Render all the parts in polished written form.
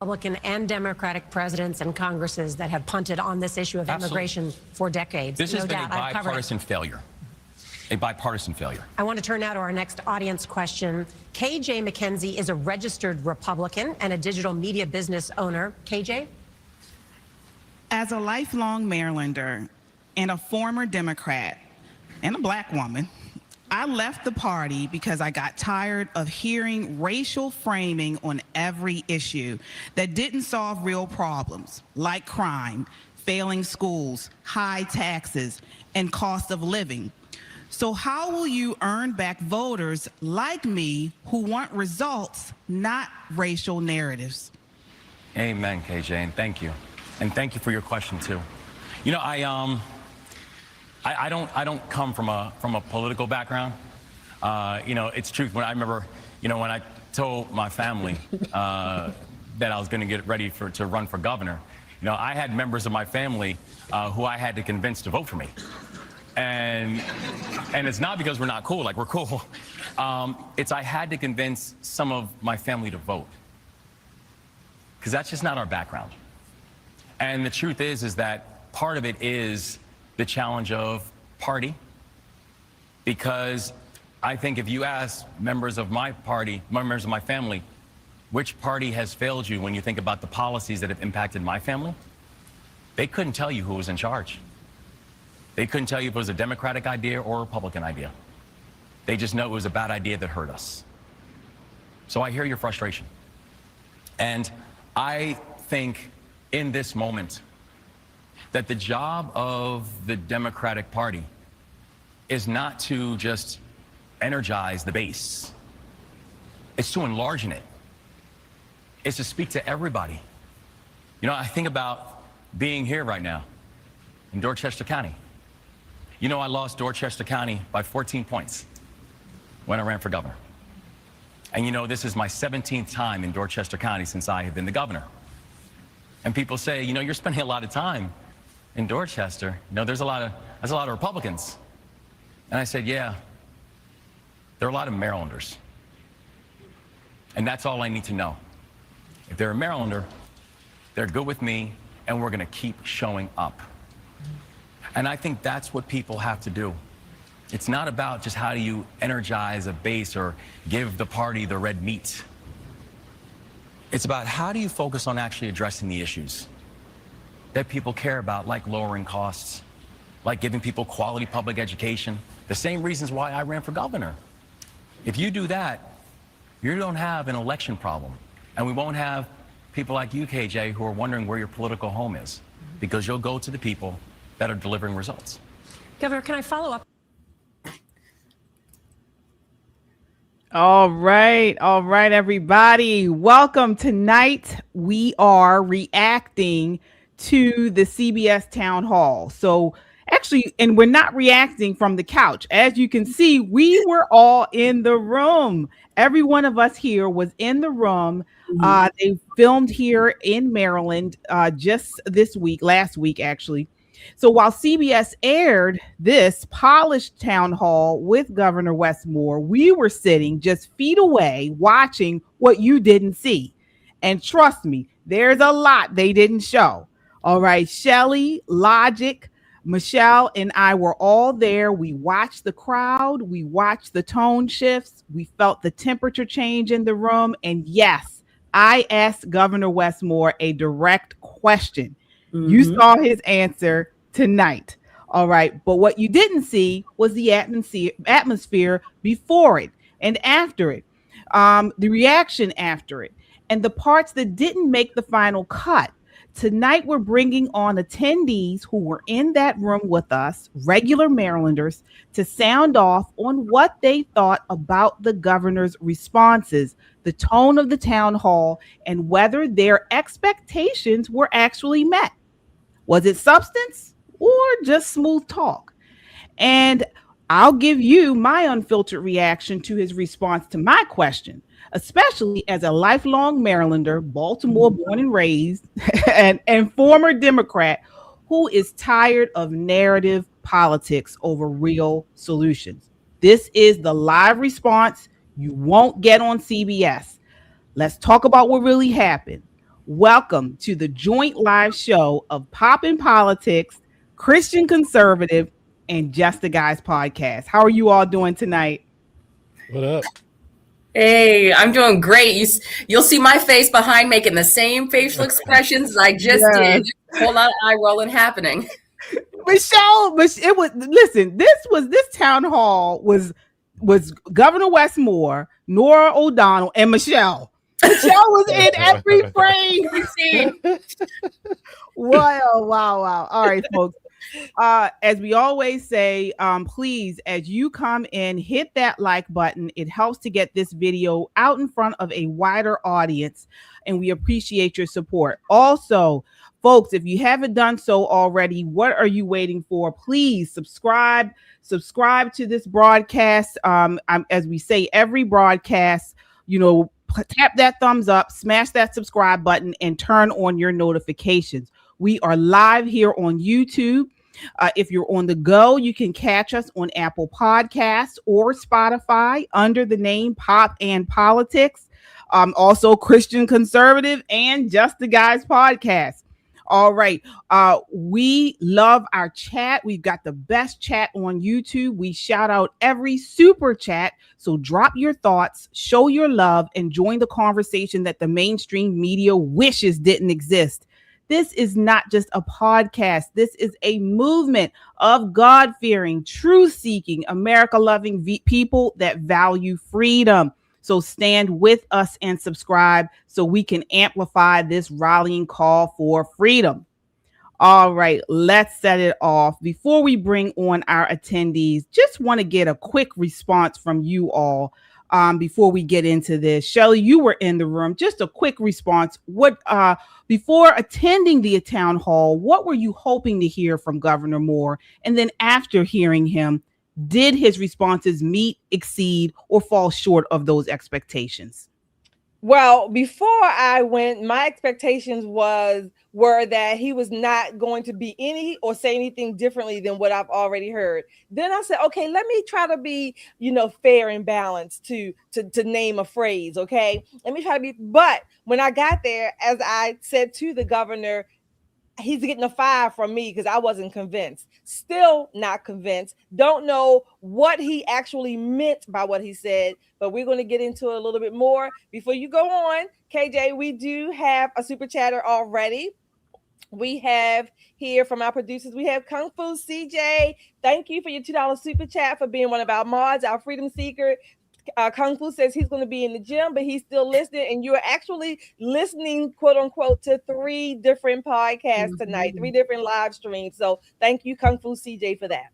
Republican and Democratic presidents and Congresses that have punted on this issue of immigration for decades. This has been a bipartisan failure. A bipartisan failure. I want to turn now to our next audience question. KJ McKenzie is a registered Republican and a digital media business owner. KJ? As a lifelong Marylander and a former Democrat and a Black woman, I left the party because I got tired of hearing racial framing on every issue that didn't solve real problems like crime, failing schools, high taxes, and cost of living. So how will you earn back voters like me who want results, not racial narratives? Amen, KJ, and thank you. And thank you for your question too. You know, I don't come from a political background. You know, it's true. When I remember, you know, when I told my family that I was going to get ready to run for governor, you know, I had members of my family who I had to convince to vote for me. And it's not because we're not cool, like we're cool. It's I had to convince some of my family to vote, because that's just not our background. And the truth is that part of it is the challenge of party, because I think if you ask members of my party, members of my family, which party has failed you when you think about the policies that have impacted my family, they couldn't tell you who was in charge. They couldn't tell you if it was a Democratic idea or a Republican idea. They just know it was a bad idea that hurt us. So I hear your frustration. And I think in this moment that the job of the Democratic Party is not to just energize the base. It's to enlarge it. It's to speak to everybody. You know, I think about being here right now in Dorchester County. You know, I lost Dorchester County by 14 points when I ran for governor. And you know, this is my 17th time in Dorchester County since I have been the governor. And people say, you know, you're spending a lot of time in Dorchester. You know, there's a lot of Republicans. And I said, yeah, there are a lot of Marylanders. And that's all I need to know. If they're a Marylander, they're good with me, and we're going to keep showing up. And I think that's what people have to do. It's not about just how do you energize a base or give the party the red meat. It's about how do you focus on actually addressing the issues that people care about, like lowering costs, like giving people quality public education, the same reasons why I ran for governor. If you do that, you don't have an election problem. And we won't have people like you, KJ, who are wondering where your political home is, because you'll go to the people that are delivering results. Governor, can I follow up? All right, everybody. Welcome. Tonight, we are reacting to the CBS town hall. So actually, and we're not reacting from the couch. As you can see, we were all in the room. Every one of us here was in the room. They filmed here in Maryland just this week, last week, actually. So while CBS aired this polished town hall with Governor Wes Moore, we were sitting just feet away watching what you didn't see. And trust me, there's a lot they didn't show. All right, Shelly, Logic, Michelle, and I were all there. We watched the crowd. We watched the tone shifts. We felt the temperature change in the room. And yes, I asked Governor Wes Moore a direct question. You saw his answer tonight. All right. But what you didn't see was the atmosphere before it and after it, the reaction after it, and the parts that didn't make the final cut. Tonight, we're bringing on attendees who were in that room with us, regular Marylanders, to sound off on what they thought about the governor's responses, the tone of the town hall, and whether their expectations were actually met. Was it substance or just smooth talk? And I'll give you my unfiltered reaction to his response to my question, especially as a lifelong Marylander, Baltimore born and raised, and former Democrat who is tired of narrative politics over real solutions. This is the live response you won't get on CBS. Let's talk about what really happened. Welcome to the joint live show of Poppin' Politics, Christian Conservative, and Just the Guys podcast. How are you all doing tonight? What up? Hey, I'm doing great. You'll see my face behind making the same facial expressions as I just did. A whole lot of eye rolling happening. Michelle, it was this town hall was Governor Wes Moore, Norah O'Donnell, and Michelle. Michelle was in every frame. Wow. All right, folks. As we always say, please, as you come in, hit that like button. It helps to get this video out in front of a wider audience, and we appreciate your support. Also, folks, if you haven't done so already, what are you waiting for? Please subscribe to this broadcast. As we say, every broadcast, tap that thumbs up, smash that subscribe button, and turn on your notifications. We are live here on YouTube. If you're on the go, you can catch us on Apple Podcasts or Spotify under the name Pop and Politics. Also Christian Conservative and Just the Guys podcast. All right. We love our chat. We've got the best chat on YouTube. We shout out every super chat. So drop your thoughts, show your love, and join the conversation that the mainstream media wishes didn't exist. This is not just a podcast. This is a movement of God-fearing, truth-seeking, America-loving people that value freedom. So stand with us and subscribe so we can amplify this rallying call for freedom. All right, let's set it off. Before we bring on our attendees, just want to get a quick response from you all before we get into this. Shelley, you were in the room. Just a quick response. Before attending the town hall, what were you hoping to hear from Governor Moore? And then after hearing him, did his responses meet, exceed, or fall short of those expectations? Well, before I went, my expectations were that he was not going to be any or say anything differently than what I've already heard. Then I said, okay, let me try to be, fair and balanced to name a phrase. Okay, let me try to be. But when I got there, as I said to the governor, he's getting a 5 from me because I wasn't convinced. Still not convinced. Don't know what he actually meant by what he said, but we're going to get into it a little bit more. Before you go on, KJ, we do have a super chatter already. We have here from our producers, we have Kung Fu CJ. Thank you for your $2 super chat for being one of our mods, our freedom seeker. Kung Fu says he's going to be in the gym, but he's still listening. And you're actually listening, quote unquote, to 3 different podcasts tonight, 3 different live streams. So thank you, Kung Fu CJ, for that.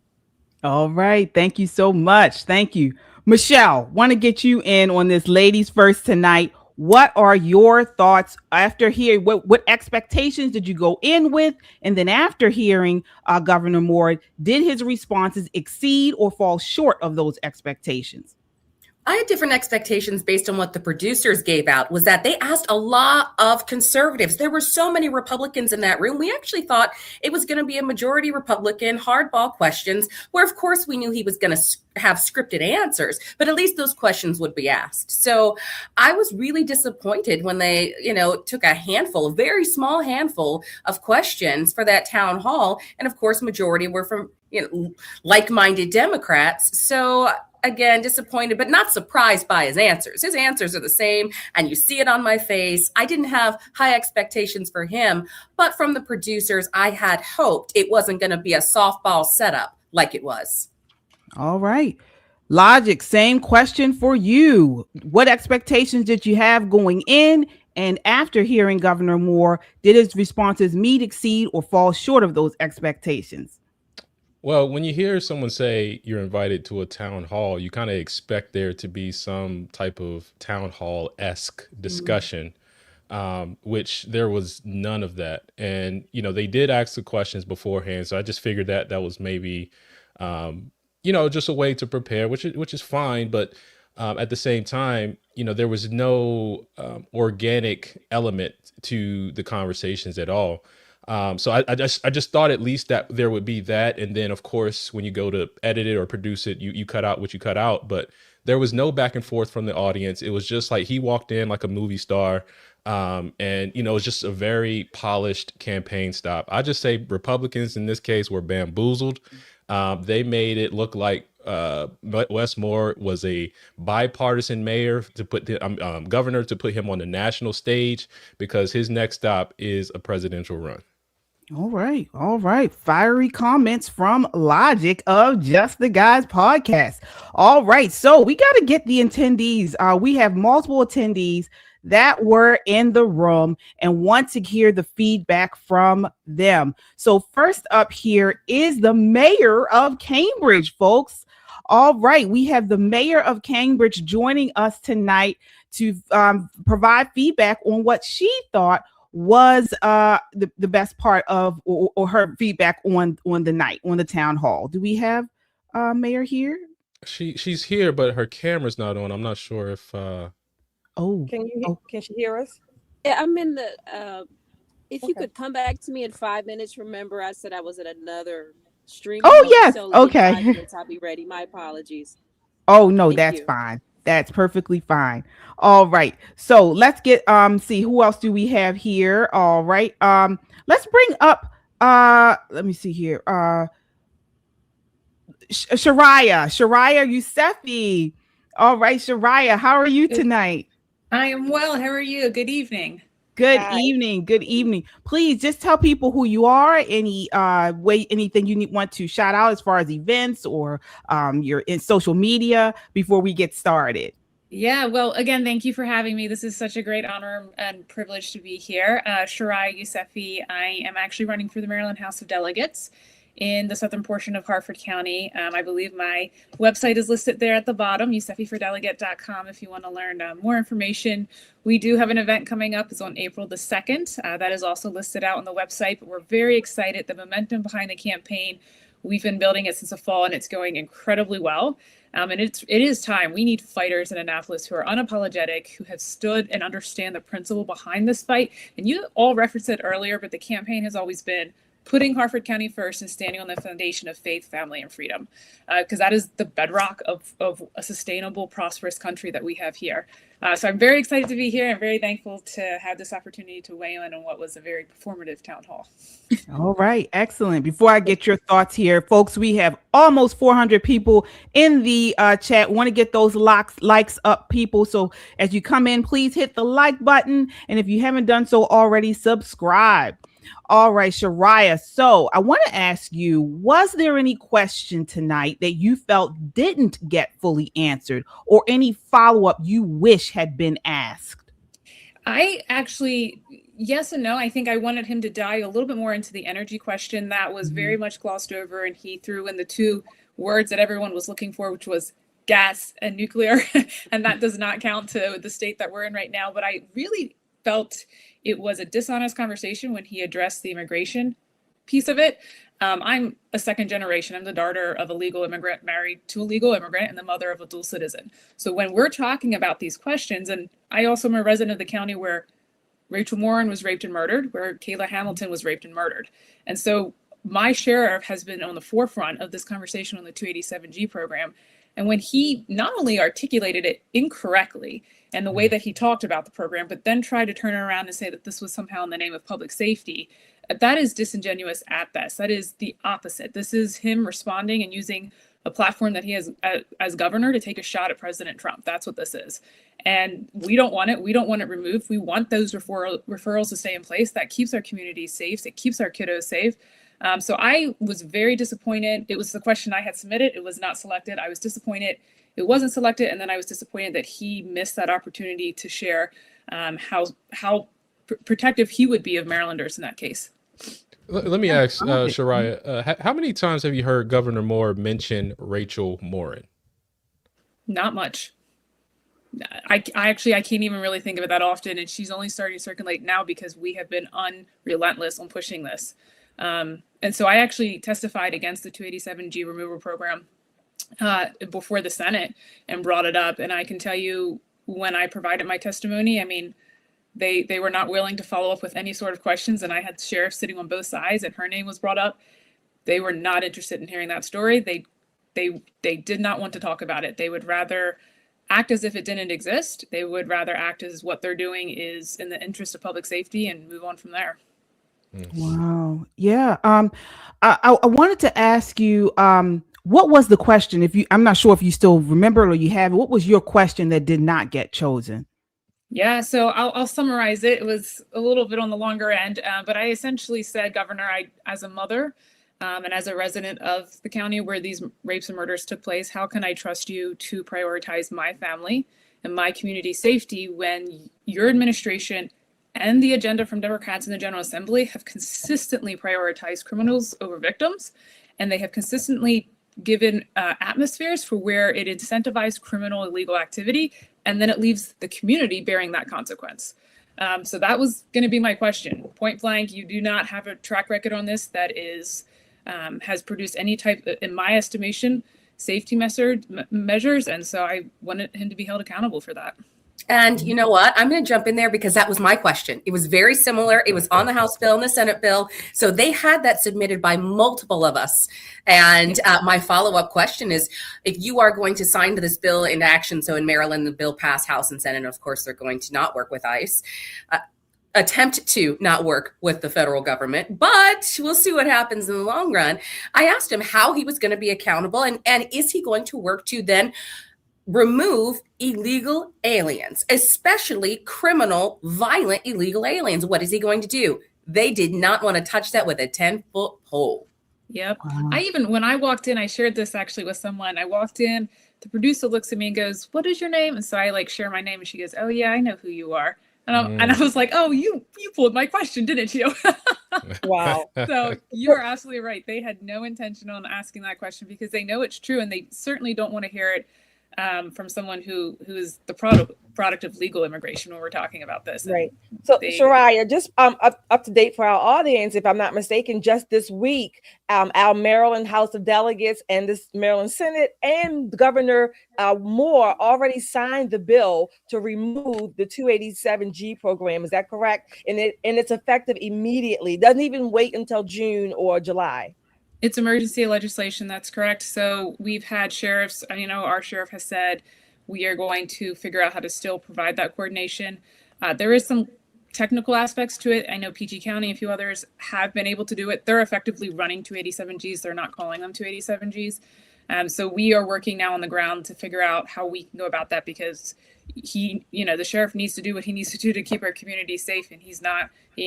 All right. Thank you so much. Thank you. Michelle, want to get you in on this ladies first tonight. What are your thoughts after hearing what expectations did you go in with? And then after hearing Governor Moore, did his responses exceed or fall short of those expectations? I had different expectations based on what the producers gave out, was that they asked a lot of conservatives. There were so many Republicans in that room. We actually thought it was going to be a majority Republican hardball questions, where of course we knew he was going to have scripted answers, but at least those questions would be asked. So I was really disappointed when they, took a very small handful of questions for that town hall. And of course, majority were from, like-minded Democrats. So again, disappointed, but not surprised by his answers. His answers are the same, and you see it on my face. I didn't have high expectations for him, but from the producers, I had hoped it wasn't going to be a softball setup like it was. All right. Logic, same question for you. What expectations did you have going in? And after hearing Governor Moore, did his responses meet, exceed, or fall short of those expectations? Well, when you hear someone say you're invited to a town hall, you kind of expect there to be some type of town hall-esque discussion, which there was none of that. And, they did ask the questions beforehand. So I just figured that was maybe, just a way to prepare, which is fine. But at the same time, there was no organic element to the conversations at all. So I just thought at least that there would be that. And then, of course, when you go to edit it or produce it, you cut out what you cut out. But there was no back and forth from the audience. It was just like he walked in like a movie star. And, you know, it's just a very polished campaign stop. I just say Republicans in this case were bamboozled. They made it look like Wes Moore was a bipartisan mayor to put the governor to put him on the national stage because his next stop is a presidential run. All right. All right. Fiery comments from Logic of Just the Guys podcast. All right. So we got to get the attendees. We have multiple attendees that were in the room and want to hear the feedback from them. So first up here is the mayor of Cambridge, folks. All right. We have the mayor of Cambridge joining us tonight to provide feedback on what she thought was the best part of or her feedback on the night, on the town hall. Do we have mayor here? She's here, but her camera's not on. I'm not sure if can she hear us? Yeah, I'm in the if you could come back to me in 5 minutes. Remember, I said I was at another stream. Oh yes, so okay. 5 minutes, I'll be ready. My apologies. Oh no, Thank that's you. fine. That's perfectly fine. All right. So let's get see who else do we have here. All right. Let's bring up let me see here. Shariah Yousefi. All right, Shariah, how are you tonight? I am well. How are you? Good evening. Good Hi. evening. Good evening. Please just tell people who you are, anything you want to shout out as far as events or your in social media before we get started. Yeah, well, again, thank you for having me. This is such a great honor and privilege to be here. Shariah Yousefi. I am actually running for the Maryland House of Delegates in the southern portion of Harford County. I believe my website is listed there at the bottom, yousefifordelegate.com, if you want to learn more information. We do have an event coming up. It's on April the 2nd. That is also listed out on the website, but we're very excited. The momentum behind the campaign, we've been building it since the fall, and it's going incredibly well. And it is time. We need fighters in Annapolis who are unapologetic, who have stood and understand the principle behind this fight. And you all referenced it earlier, but the campaign has always been putting Harford County first and standing on the foundation of faith, family, and freedom, because that is the bedrock of a sustainable, prosperous country that we have here. So I'm very excited to be here. I'm very thankful to have this opportunity to weigh in on what was a very performative town hall. All right, excellent. Before I get your thoughts here, folks, we have almost 400 people in the chat. Want to get those likes up, people. So as you come in, please hit the like button. And if you haven't done so already, subscribe. All right, Shariah. So I want to ask you, was there any question tonight that you felt didn't get fully answered or any follow-up you wish had been asked? I actually, yes and no. I think I wanted him to dive a little bit more into the energy question that was very much glossed over, and he threw in the two words that everyone was looking for, which was gas and nuclear. And that does not count to the state that we're in right now. But I really felt it was a dishonest conversation when he addressed the immigration piece of it. I'm a second generation. I'm the daughter of a legal immigrant married to a legal immigrant and the mother of a dual citizen. So when we're talking about these questions, and I also am a resident of the county where Rachel Morin was raped and murdered, where Kayla Hamilton was raped and murdered. And so my sheriff has been on the forefront of this conversation on the 287G program. And when he not only articulated it incorrectly and the way that he talked about the program, but then tried to turn it around and say that this was somehow in the name of public safety, that is disingenuous at best. That is the opposite. This is him responding and using a platform that he has as governor to take a shot at President Trump. That's what this is. And we don't want it. We don't want it removed. We want those referrals to stay in place. That keeps our communities safe. It keeps our kiddos safe. So I was very disappointed. It was the question I had submitted. It was not selected. I was disappointed it wasn't selected. And then I was disappointed that he missed that opportunity to share how protective he would be of Marylanders in that case. Let me ask, Shariah, how many times have you heard Governor Moore mention Rachel Morin? Not much. I can't even really think of it that often. And she's only starting to circulate now because we have been unrelentless on pushing this. And so I actually testified against the 287G removal program before the Senate and brought it up. And I can tell you when I provided my testimony, I mean, They were not willing to follow up with any sort of questions, and I had sheriffs sitting on both sides, and her name was brought up. They were not interested in hearing that story. They did not want to talk about it. They would rather act as if it didn't exist. They would rather act as what they're doing is in the interest of public safety and move on from there. Wow. Yeah. I wanted to ask you, what was the question? I'm not sure if you still remember or you have. What was your question that did not get chosen? Yeah, so I'll summarize it. It was a little bit on the longer end, but I essentially said, Governor, as a mother and as a resident of the county where these rapes and murders took place, how can I trust you to prioritize my family and my community safety when your administration and the agenda from Democrats in the General Assembly have consistently prioritized criminals over victims, and they have consistently given atmospheres for where it incentivized criminal illegal activity, and then it leaves the community bearing that consequence. So that was going to be my question. Point blank, you do not have a track record on this that has produced any type, in my estimation, safety measures, and so I wanted him to be held accountable for that. And you know what? I'm going to jump in there because that was my question. It was very similar. It was on the House bill and the Senate bill. So they had that submitted by multiple of us. And my follow-up question is, if you are going to sign this bill into action, so in Maryland, the bill passed House and Senate, and of course, they're going to not work with ICE, attempt to not work with the federal government, but we'll see what happens in the long run. I asked him how he was going to be accountable, and is he going to work to then remove illegal aliens, especially criminal, violent, illegal aliens. What is he going to do? They did not want to touch that with a 10-foot pole. Yep. When I walked in, I shared this actually with someone. I walked in, the producer looks at me and goes, "What is your name?" And so I share my name, and she goes, "Oh yeah, I know who you are." And I was like, "Oh, you pulled my question, didn't you?" Wow. So you are absolutely right. They had no intention on asking that question because they know it's true, and they certainly don't want to hear it from someone who is the product of legal immigration when we're talking about this. Right. So, Shariah, just up to date for our audience, if I'm not mistaken, just this week, our Maryland House of Delegates and this Maryland Senate and Governor Moore already signed the bill to remove the 287G program. Is that correct? And it's effective immediately. It doesn't even wait until June or July. It's emergency legislation. That's correct. So we've had sheriffs, our sheriff has said we are going to figure out how to still provide that coordination. There is some technical aspects to it. I know PG County and a few others have been able to do it. They're effectively running 287Gs. They're not calling them 287Gs. So we are working now on the ground to figure out how we can go about that because the sheriff needs to do what he needs to do to keep our community safe. And he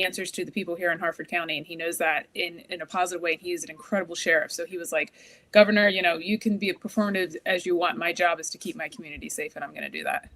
answers to the people here in Harford County, and he knows that in a positive way. He is an incredible sheriff. So he was like, "Governor, you can be as performative as you want. My job is to keep my community safe, and I'm going to do that."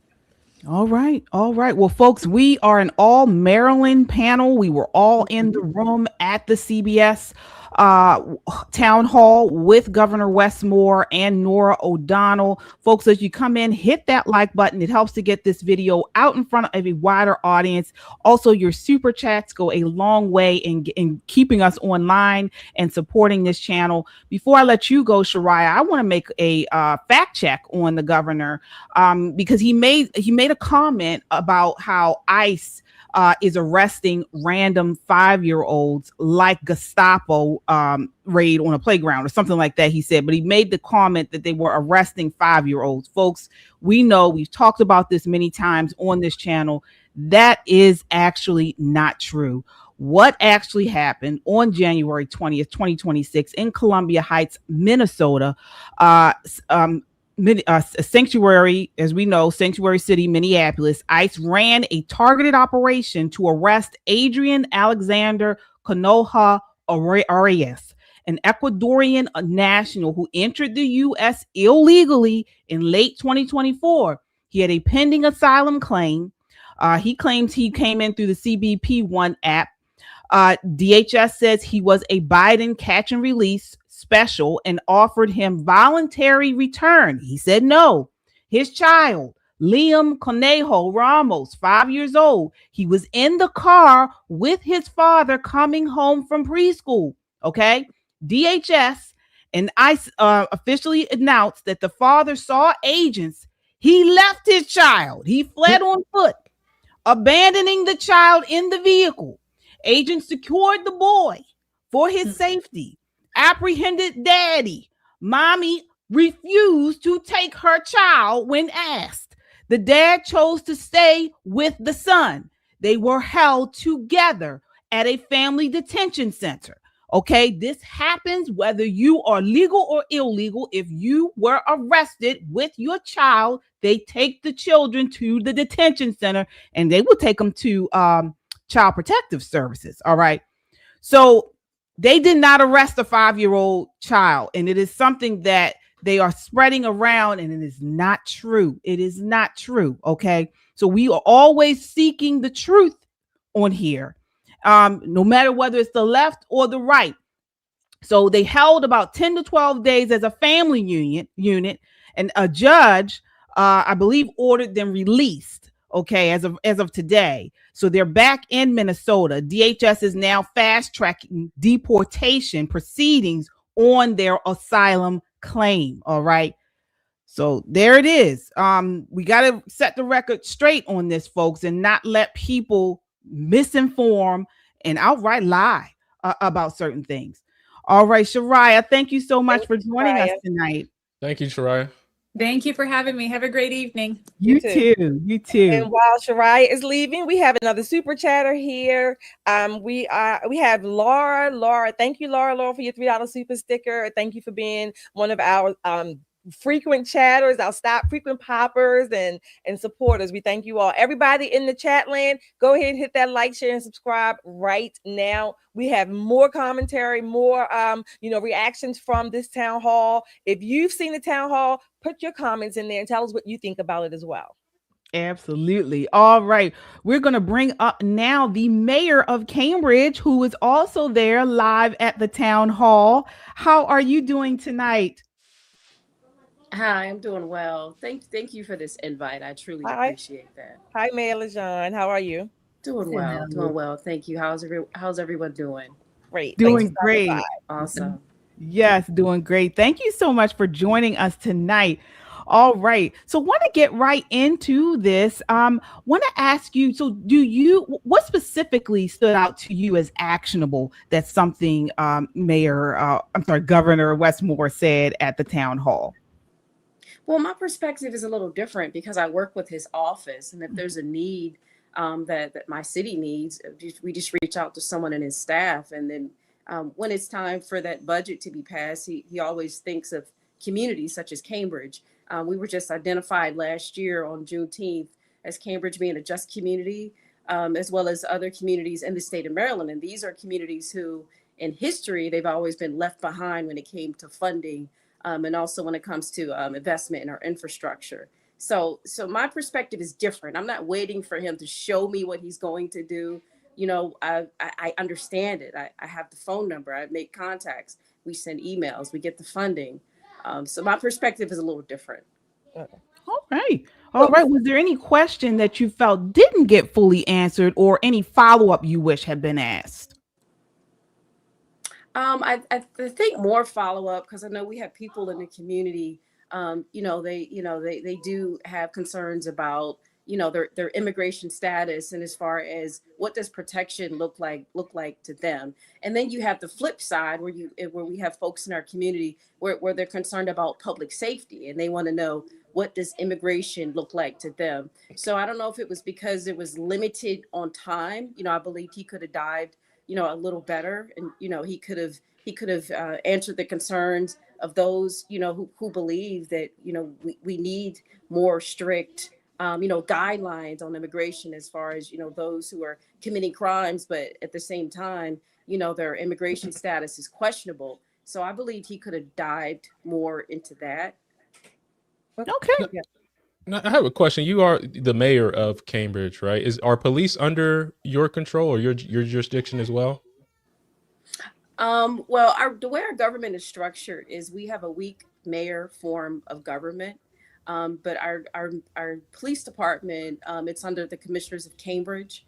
All right. Well, folks, we are an all Maryland panel. We were all in the room at the CBS town hall with Governor Wes Moore and Norah O'Donnell. Folks, as you come in, hit that like button. It helps to get this video out in front of a wider audience. Also, your super chats go a long way in keeping us online and supporting this channel. Before I let you go, Shariah, I want to make a fact check on the governor because he made a comment about how ICE is arresting random 5-year-olds like Gestapo raid on a playground or something like that, he said. But he made the comment that they were arresting 5-year-olds. Folks, we know, we've talked about this many times on this channel. That is actually not true. What actually happened on January 20th, 2026 in Columbia Heights, Minnesota, a sanctuary, as we know, Sanctuary City, Minneapolis, ICE ran a targeted operation to arrest Adrian Alexander Canoja Arias, an Ecuadorian national who entered the U.S. illegally in late 2024. He had a pending asylum claim. He claims he came in through the CBP1 app. DHS says he was a Biden catch and release special and offered him voluntary return. He said no. His child, Liam Conejo Ramos, 5 years old, he was in the car with his father coming home from preschool. Okay. DHS and ICE officially announced that the father saw agents. He left his child. He fled on foot. abandoning the child in the vehicle. Agents secured the boy for his safety, apprehended daddy. Mommy refused to take her child when asked. The dad chose to stay with the son. They were held together at a family detention center. Okay, this happens whether you are legal or illegal. If you were arrested with your child, they take the children to the detention center and they will take them to Child Protective Services. All right. So they did not arrest a 5-year-old child, and it is something that they are spreading around, and it is not true. It is not true. Okay. So we are always seeking the truth on here, no matter whether it's the left or the right. So they held about 10 to 12 days as a family unit, and a judge, I believe, ordered them released. Okay, as of today. So they're back in Minnesota. DHS is now fast-tracking deportation proceedings on their asylum claim. All right. So there it is. We got to set the record straight on this, folks, and not let people misinform and outright lie about certain things. All right, Shariah, thank you so much for joining us tonight. Thank you, Shariah. Thank you for having me. Have a great evening. You too. You too. And while Shariah is leaving, we have another super chatter here. We have Laura. Laura, thank you, Laura, for your $3 super sticker. Thank you for being one of our frequent chatters, our frequent poppers and supporters. We thank you all. Everybody in the chat land, go ahead and hit that like, share, and subscribe right now. We have more commentary, more reactions from this town hall. If you've seen the town hall, put your comments in there and tell us what you think about it as well. Absolutely. All right. We're going to bring up now the mayor of Cambridge, who is also there live at the town hall. How are you doing tonight? Hi, I'm doing well. Thank you for this invite. I truly appreciate that. Hi, Mayor LaJean. How are you? Doing well. Thank you. How's everyone doing? Great. Doing great. Awesome. Yes, doing great. Thank you so much for joining us tonight. All right. So want to get right into this. Want to ask you, so what specifically stood out to you as actionable that something Governor Wes Moore said at the town hall? Well, my perspective is a little different because I work with his office, and if there's a need that my city needs, we just reach out to someone in his staff. And then when it's time for that budget to be passed, he always thinks of communities such as Cambridge. We were just identified last year on Juneteenth as Cambridge being a just community, as well as other communities in the state of Maryland. And these are communities who, in history, they've always been left behind when it came to funding. And also when it comes to investment in our infrastructure. So my perspective is different. I'm not waiting for him to show me what he's going to do. I understand it. I have the phone number. I make contacts. We send emails. We get the funding. So my perspective is a little different. All right. Was there any question that you felt didn't get fully answered, or any follow-up you wish had been asked? I think more follow-up, because I know we have people in the community, they do have concerns about, their immigration status, and as far as what does protection look like to them. And then you have the flip side where we have folks in our community where they're concerned about public safety, and they want to know, what does immigration look like to them? So I don't know if it was because it was limited on time. I believe he could have dived a little better, and he could have answered the concerns of those who believe that we need more strict guidelines on immigration, as far as those who are committing crimes, but at the same time their immigration status is questionable. So I believe he could have dived more into that. Okay. Now, I have a question. You are the mayor of Cambridge, right? Are police under your control or your jurisdiction as well? Well, the way our government is structured is we have a weak mayor form of government, but our police department, it's under the commissioners of Cambridge.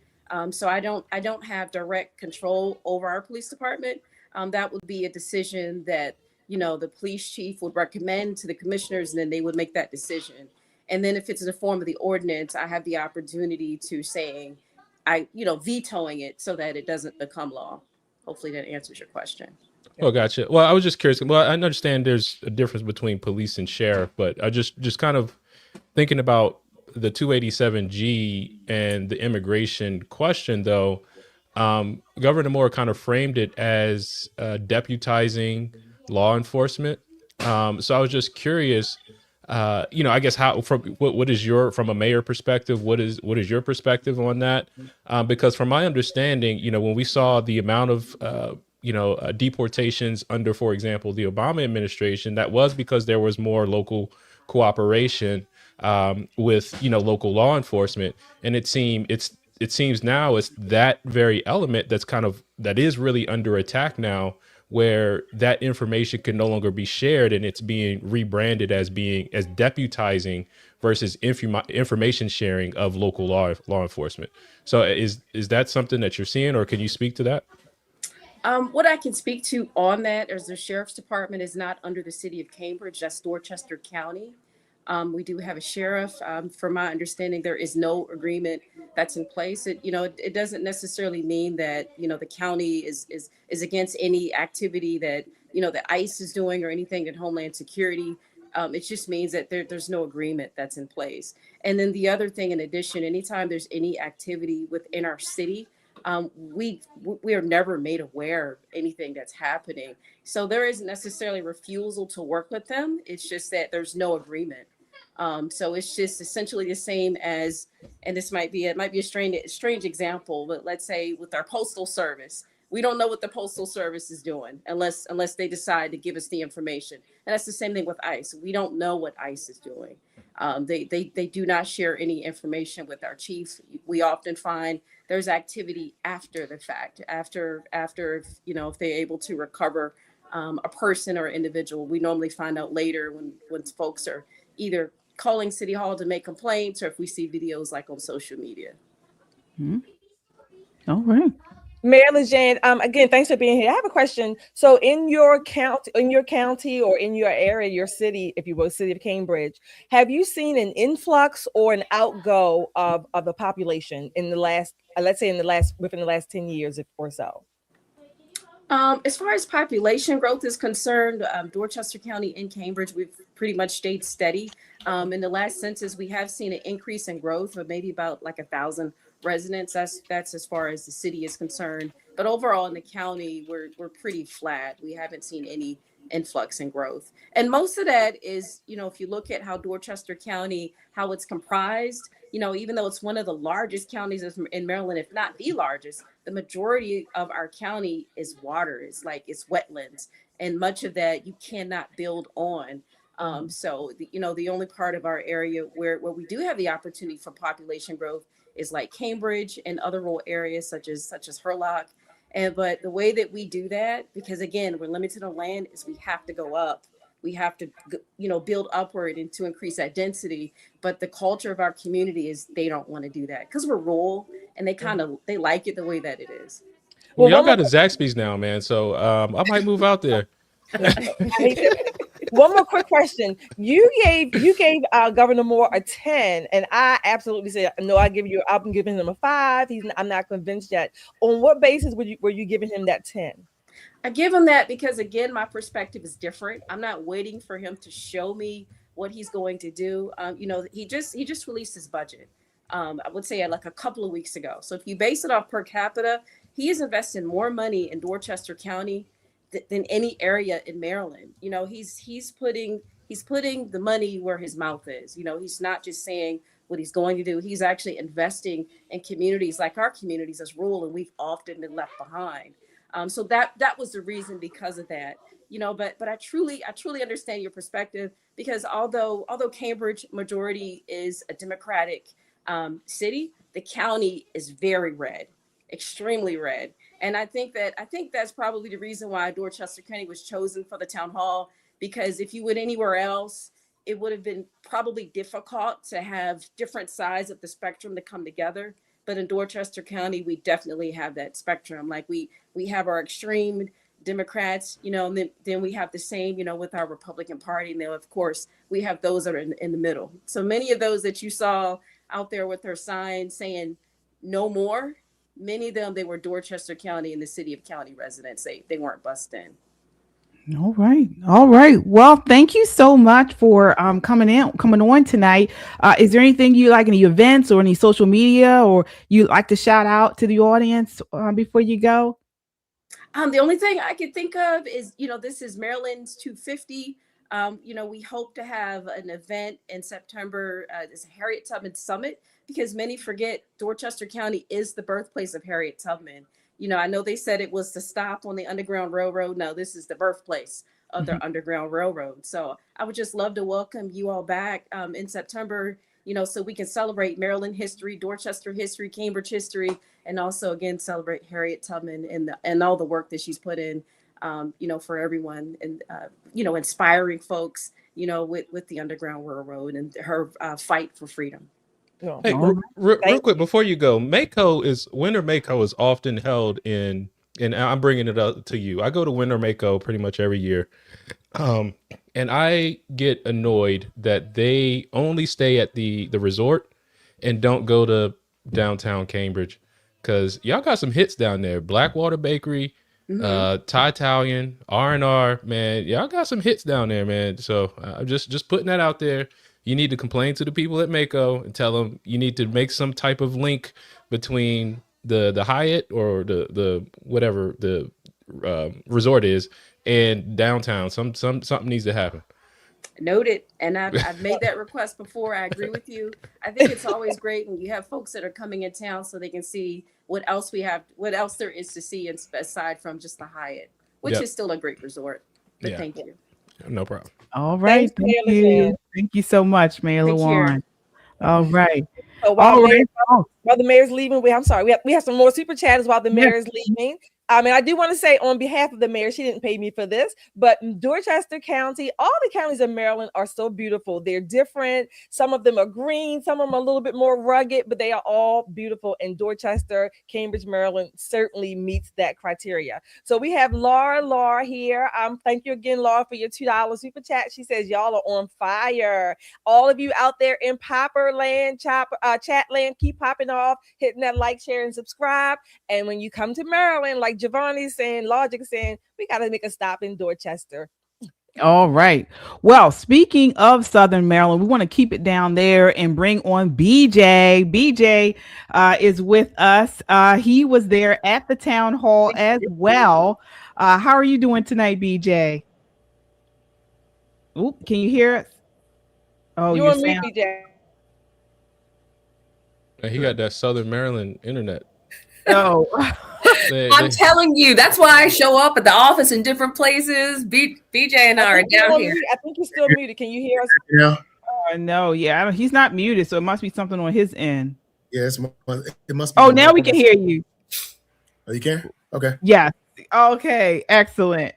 So I don't have direct control over our police department. That would be a decision that the police chief would recommend to the commissioners, and then they would make that decision. And then if it's in the form of the ordinance, I have the opportunity to saying, vetoing it so that it doesn't become law. Hopefully that answers your question. Oh, gotcha. Well, I was just curious. Well, I understand there's a difference between police and sheriff, but I just kind of thinking about the 287G and the immigration question, though. Governor Moore kind of framed it as deputizing law enforcement. So I was just curious, I guess what is from a mayor perspective, what is your perspective on that? Because from my understanding, when we saw the amount of deportations under, for example, the Obama administration, that was because there was more local cooperation with local law enforcement, and it seems now it's that very element that is really under attack now, where that information can no longer be shared, and it's being rebranded as deputizing versus information sharing of local law enforcement. So is that something that you're seeing, or can you speak to that? What I can speak to on that is the sheriff's department is not under the city of Cambridge. That's Dorchester County. We do have a sheriff. From my understanding, there is no agreement that's in place. It doesn't necessarily mean that, the county is against any activity that, that ICE is doing or anything in Homeland Security. It just means that there's no agreement that's in place. And then the other thing, in addition, anytime there's any activity within our city, we are never made aware of anything that's happening. So there isn't necessarily refusal to work with them. It's just that there's no agreement. So it's just essentially the same as, and this might be a strange example, but let's say with our postal service, we don't know what the postal service is doing unless they decide to give us the information. And that's the same thing with ICE. We don't know what ICE is doing. They do not share any information with our chief. We often find there's activity after the fact, after if they're able to recover a person or individual. We normally find out later when folks are either calling City Hall to make complaints, or if we see videos like on social media. Mm-hmm. All right. Mayor LaJane, again, thanks for being here. I have a question. So in your county or in your area, your city, if you will, city of Cambridge, have you seen an influx or an outgo of the population in the last, within the last 10 years or so? As far as population growth is concerned, Dorchester County and Cambridge, we've pretty much stayed steady. In the last census, we have seen an increase in growth of maybe about 1,000 residents. That's as far as the city is concerned. But overall in the county, we're pretty flat. We haven't seen any influx in growth. And most of that is, if you look at how Dorchester County, how it's comprised, even though it's one of the largest counties in Maryland, if not the largest, the majority of our county is water. It's wetlands. And much of that you cannot build on. So, the only part of our area where we do have the opportunity for population growth is like Cambridge and other rural areas such as Hurlock. But the way that we do that, because again, we're limited on land, is we have to go up. We have to, build upward and to increase that density. But the culture of our community is they don't want to do that because we're rural and they like it the way that it is. Well, y'all got a Zaxby's now, man. So I might move out there. One more quick question. You gave Governor Moore a 10, and I absolutely said no. I'm giving him a 5. I'm not convinced yet. On what basis were you giving him that 10? I give him that because again, my perspective is different. I'm not waiting for him to show me what he's going to do. He just released his budget. I would say like a couple of weeks ago. So if you base it off per capita, he is investing more money in Dorchester County than any area in Maryland. He's putting the money where his mouth is. He's not just saying what he's going to do. He's actually investing in communities like our communities as rural, and we've often been left behind. So that was the reason because of that. But I truly understand your perspective, because although Cambridge majority is a Democratic city, the county is very red, extremely red. And I think that's probably the reason why Dorchester County was chosen for the town hall, because if you went anywhere else, it would have been probably difficult to have different sides of the spectrum to come together. But in Dorchester County, we definitely have that spectrum. Like we have our extreme Democrats, and then we have the same, with our Republican Party. And then, of course, we have those that are in the middle. So many of those that you saw out there with their signs saying no more, many of them, they were Dorchester County and the city of county residents. They weren't bussed in. All right. All right. Well, thank you so much for coming on tonight. Is there anything you like, any events or any social media, or you'd like to shout out to the audience before you go? The only thing I could think of is, this is Maryland's 250. We hope to have an event in September. It's a Harriet Tubman Summit, because many forget Dorchester County is the birthplace of Harriet Tubman. I know they said it was the stop on the Underground Railroad. No, this is the birthplace of their Underground Railroad. So I would just love to welcome you all back in September, so we can celebrate Maryland history, Dorchester history, Cambridge history, and also, again, celebrate Harriet Tubman and all the work that she's put in, for everyone, and, inspiring folks, with the Underground Railroad and her fight for freedom. Hey, real quick before you go, Winter Mako is often held in, and I'm bringing it up to you. I go to Winter Mako pretty much every year, and I get annoyed that they only stay at the resort and don't go to downtown Cambridge, because y'all got some hits down there. Blackwater Bakery, Thai Italian, R&R, man, y'all got some hits down there, man. So I'm just putting that out there. You need to complain to the people at Mako and tell them you need to make some type of link between the Hyatt or the whatever the resort is and downtown. Something needs to happen. Noted. And I've made that request before. I agree with you. I think it's always great when you have folks that are coming in town so they can see what else there is to see aside from just the Hyatt, which is still a great resort. But thank you. No problem. All right. Thanks, Thank you. Thank you so much, Mayor LaWarren. All right. So while the mayor's leaving, we have some more super chatters while the mayor is leaving. I do want to say on behalf of the mayor, she didn't pay me for this, but Dorchester County, all the counties of Maryland are so beautiful. They're different. Some of them are green, some of them are a little bit more rugged, but they are all beautiful. And Dorchester, Cambridge, Maryland certainly meets that criteria. So we have Laura here. Thank you again, Laura, for your $2 super chat. She says y'all are on fire. All of you out there in Popper land, chat land, keep popping off, hitting that like, share, and subscribe. And when you come to Maryland, like Giovanni's saying, Logic saying, we got to make a stop in Dorchester. All right. Well, speaking of Southern Maryland, we want to keep it down there and bring on BJ. BJ is with us. He was there at the town hall as well. How are you doing tonight, BJ? Oop, can you hear us? Oh, you're on mute, BJ. He got that Southern Maryland internet. Oh. I'm telling you, that's why I show up at the office in different places. BJ and I are down here. I think he's still muted. Can you hear us? Yeah. No, yeah, he's not muted, so it must be something on his end. Yeah, it must be. Oh, now we can hear you. Oh, you can? Okay. Yeah. Okay. Excellent.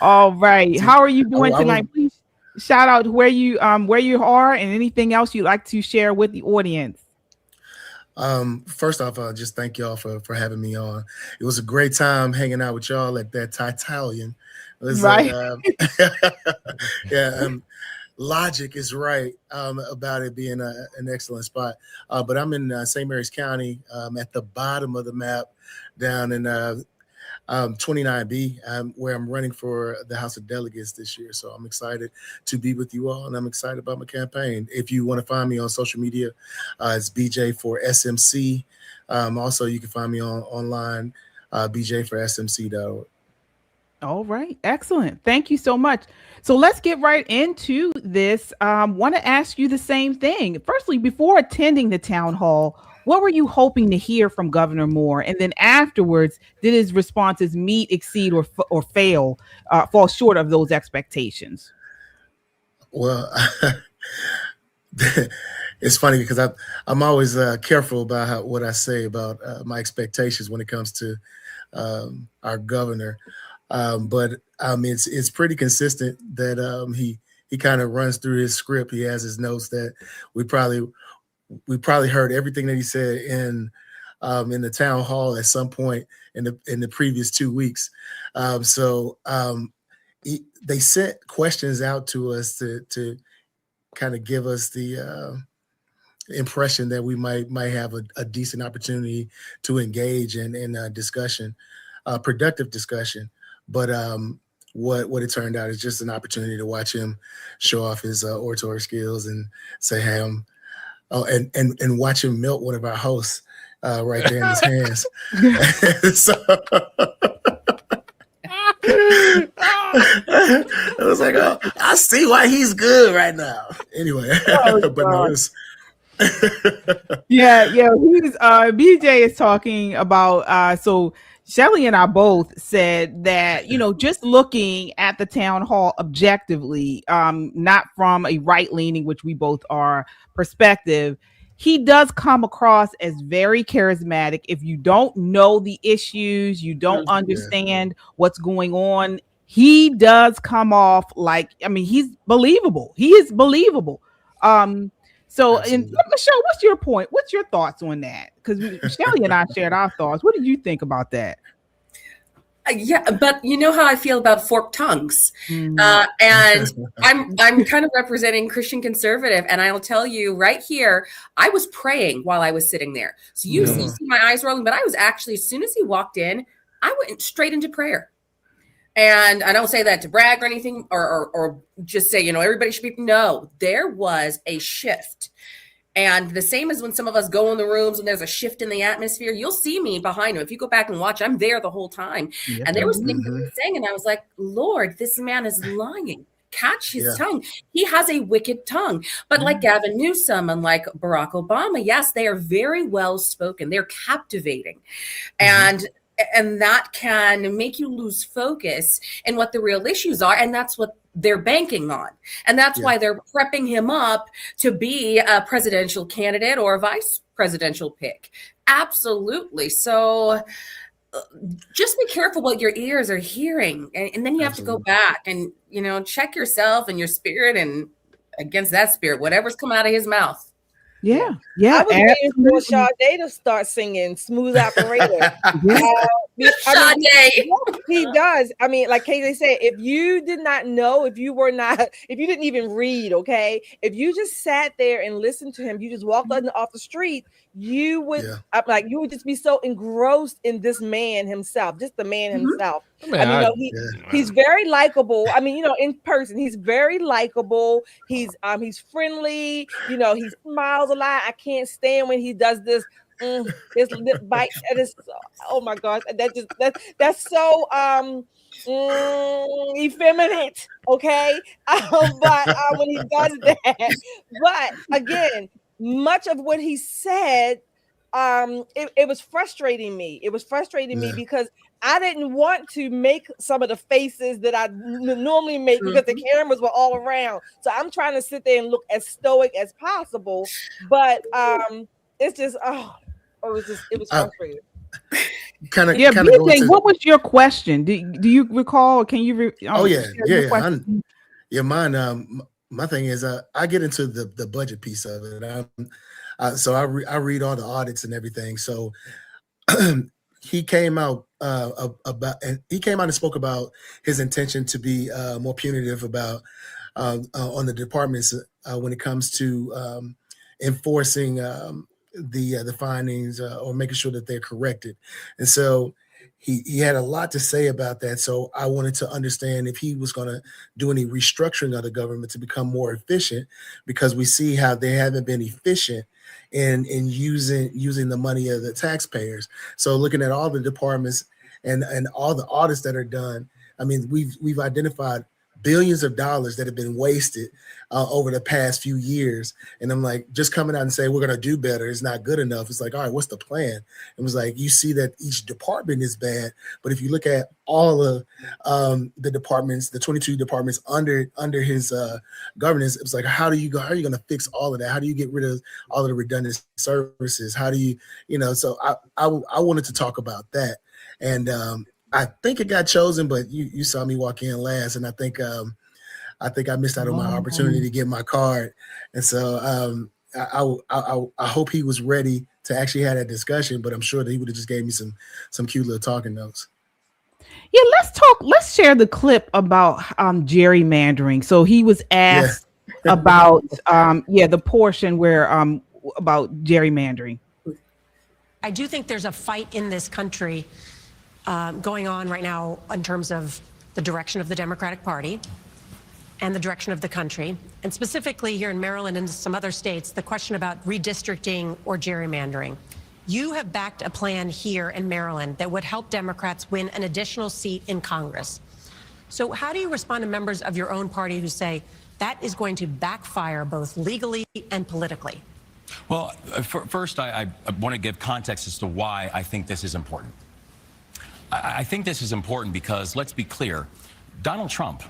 All right. How are you doing tonight? Please shout out where you are and anything else you'd like to share with the audience. First off, just thank y'all for having me on. It was a great time hanging out with y'all at that Thai Italian. Right. Logic is right about it being an excellent spot. But I'm in St. Mary's County, at the bottom of the map, down in 29B, where I'm running for the House of Delegates this year. So I'm excited to be with you all, and I'm excited about my campaign. If you want to find me on social media, it's BJ for SMC. Also, you can find me online, bjforsmc.org. All right. Excellent. Thank you so much. So let's get right into this. Want to ask you the same thing. Firstly, before attending the town hall, what were you hoping to hear from Governor Moore? And then afterwards, did his responses meet, exceed, or fall short of those expectations? Well, it's funny because I'm always careful about what I say about my expectations when it comes to our governor. But it's pretty consistent that he kind of runs through his script. He has his notes that we probably heard everything that he said in in the town hall at some point in the previous 2 weeks. They sent questions out to us to kind of give us the impression that we might have a decent opportunity to engage in discussion, productive discussion. But what it turned out is just an opportunity to watch him show off his oratory skills and say, "Hey, and watch him melt one of our hosts right there in his hands." So I was like, "Oh, I see why he's good right now." Anyway, but no, it's yeah. He's BJ is talking about so Shelly and I both said that, just looking at the town hall objectively, not from a right leaning, which we both are, perspective, he does come across as very charismatic. If you don't know the issues, you don't understand what's going on, he does come off like, he's believable. He is believable. So, and Michelle, what's your point? What's your thoughts on that? Because Shelly and I shared our thoughts. What did you think about that? Yeah, but you know how I feel about forked tongues, and I'm kind of representing Christian conservative, and I'll tell you right here, I was praying while I was sitting there. So you see my eyes rolling, but I was actually, as soon as he walked in, I went straight into prayer. And I don't say that to brag or anything, or just say, everybody should be. No, there was a shift. And the same as when some of us go in the rooms and there's a shift in the atmosphere, you'll see me behind him. If you go back and watch, I'm there the whole time. Yep. And there was things that he was saying, and I was like, Lord, this man is lying. Catch his tongue. He has a wicked tongue. But like Gavin Newsom and like Barack Obama, yes, they are very well spoken. They're captivating. And that can make you lose focus in what the real issues are. And that's what they're banking on. And that's why they're prepping him up to be a presidential candidate or a vice presidential pick. Absolutely. So just be careful what your ears are hearing. And then you have to go back and, check yourself and your spirit and against that spirit, whatever's come out of his mouth. Yeah. I was waiting for Sade to start singing "Smooth Operator." Sade. He does. Like KJ said, if you did not know, if you didn't even read, okay, if you just sat there and listened to him, you just walked off the street, you would you would just be so engrossed in this man himself, just the man himself. He's very likable. In person, he's very likable. He's friendly. He smiles a lot. I can't stand when he does this. His lip bite. That is, oh my gosh, that's so effeminate. Okay, but when he does that, but again, much of what he said, it was frustrating me. It was frustrating me because I didn't want to make some of the faces that I normally make because the cameras were all around. So I'm trying to sit there and look as stoic as possible. But it's just, it was frustrating. BJ, what was your question? Do you recall? Can you? Mine. My thing is, I get into the budget piece of it. So I read all the audits and everything. So he came out and spoke about his intention to be more punitive about on the departments when it comes to enforcing the findings or making sure that they're corrected. And so he had a lot to say about that. So I wanted to understand if he was going to do any restructuring of the government to become more efficient, because we see how they haven't been efficient in using the money of the taxpayers. So looking at all the departments and all the audits that are done, we've identified billions of dollars that have been wasted over the past few years. And I'm like, just coming out and saying we're going to do better is not good enough. It's like, all right, what's the plan? It was like, you see that each department is bad, but if you look at all of the departments, the 22 departments under his governance, it was like, how are you going to fix all of that? How do you get rid of all of the redundant services? How do you, so I wanted to talk about that. And I think it got chosen, but you saw me walk in last, and I think I missed out on my opportunity to get my card. And so I hope he was ready to actually have that discussion, but I'm sure that he would have just gave me some cute little talking notes. Yeah, let's share the clip about gerrymandering. So he was asked about the portion where about gerrymandering. I do think there's a fight in this country going on right now in terms of the direction of the Democratic Party and the direction of the country, and specifically here in Maryland and some other states, the question about redistricting or gerrymandering. You have backed a plan here in Maryland that would help Democrats win an additional seat in Congress. So how do you respond to members of your own party who say that is going to backfire both legally and politically? Well, first, I want to give context as to why I think this is important. I think this is important because, let's be clear, Donald Trump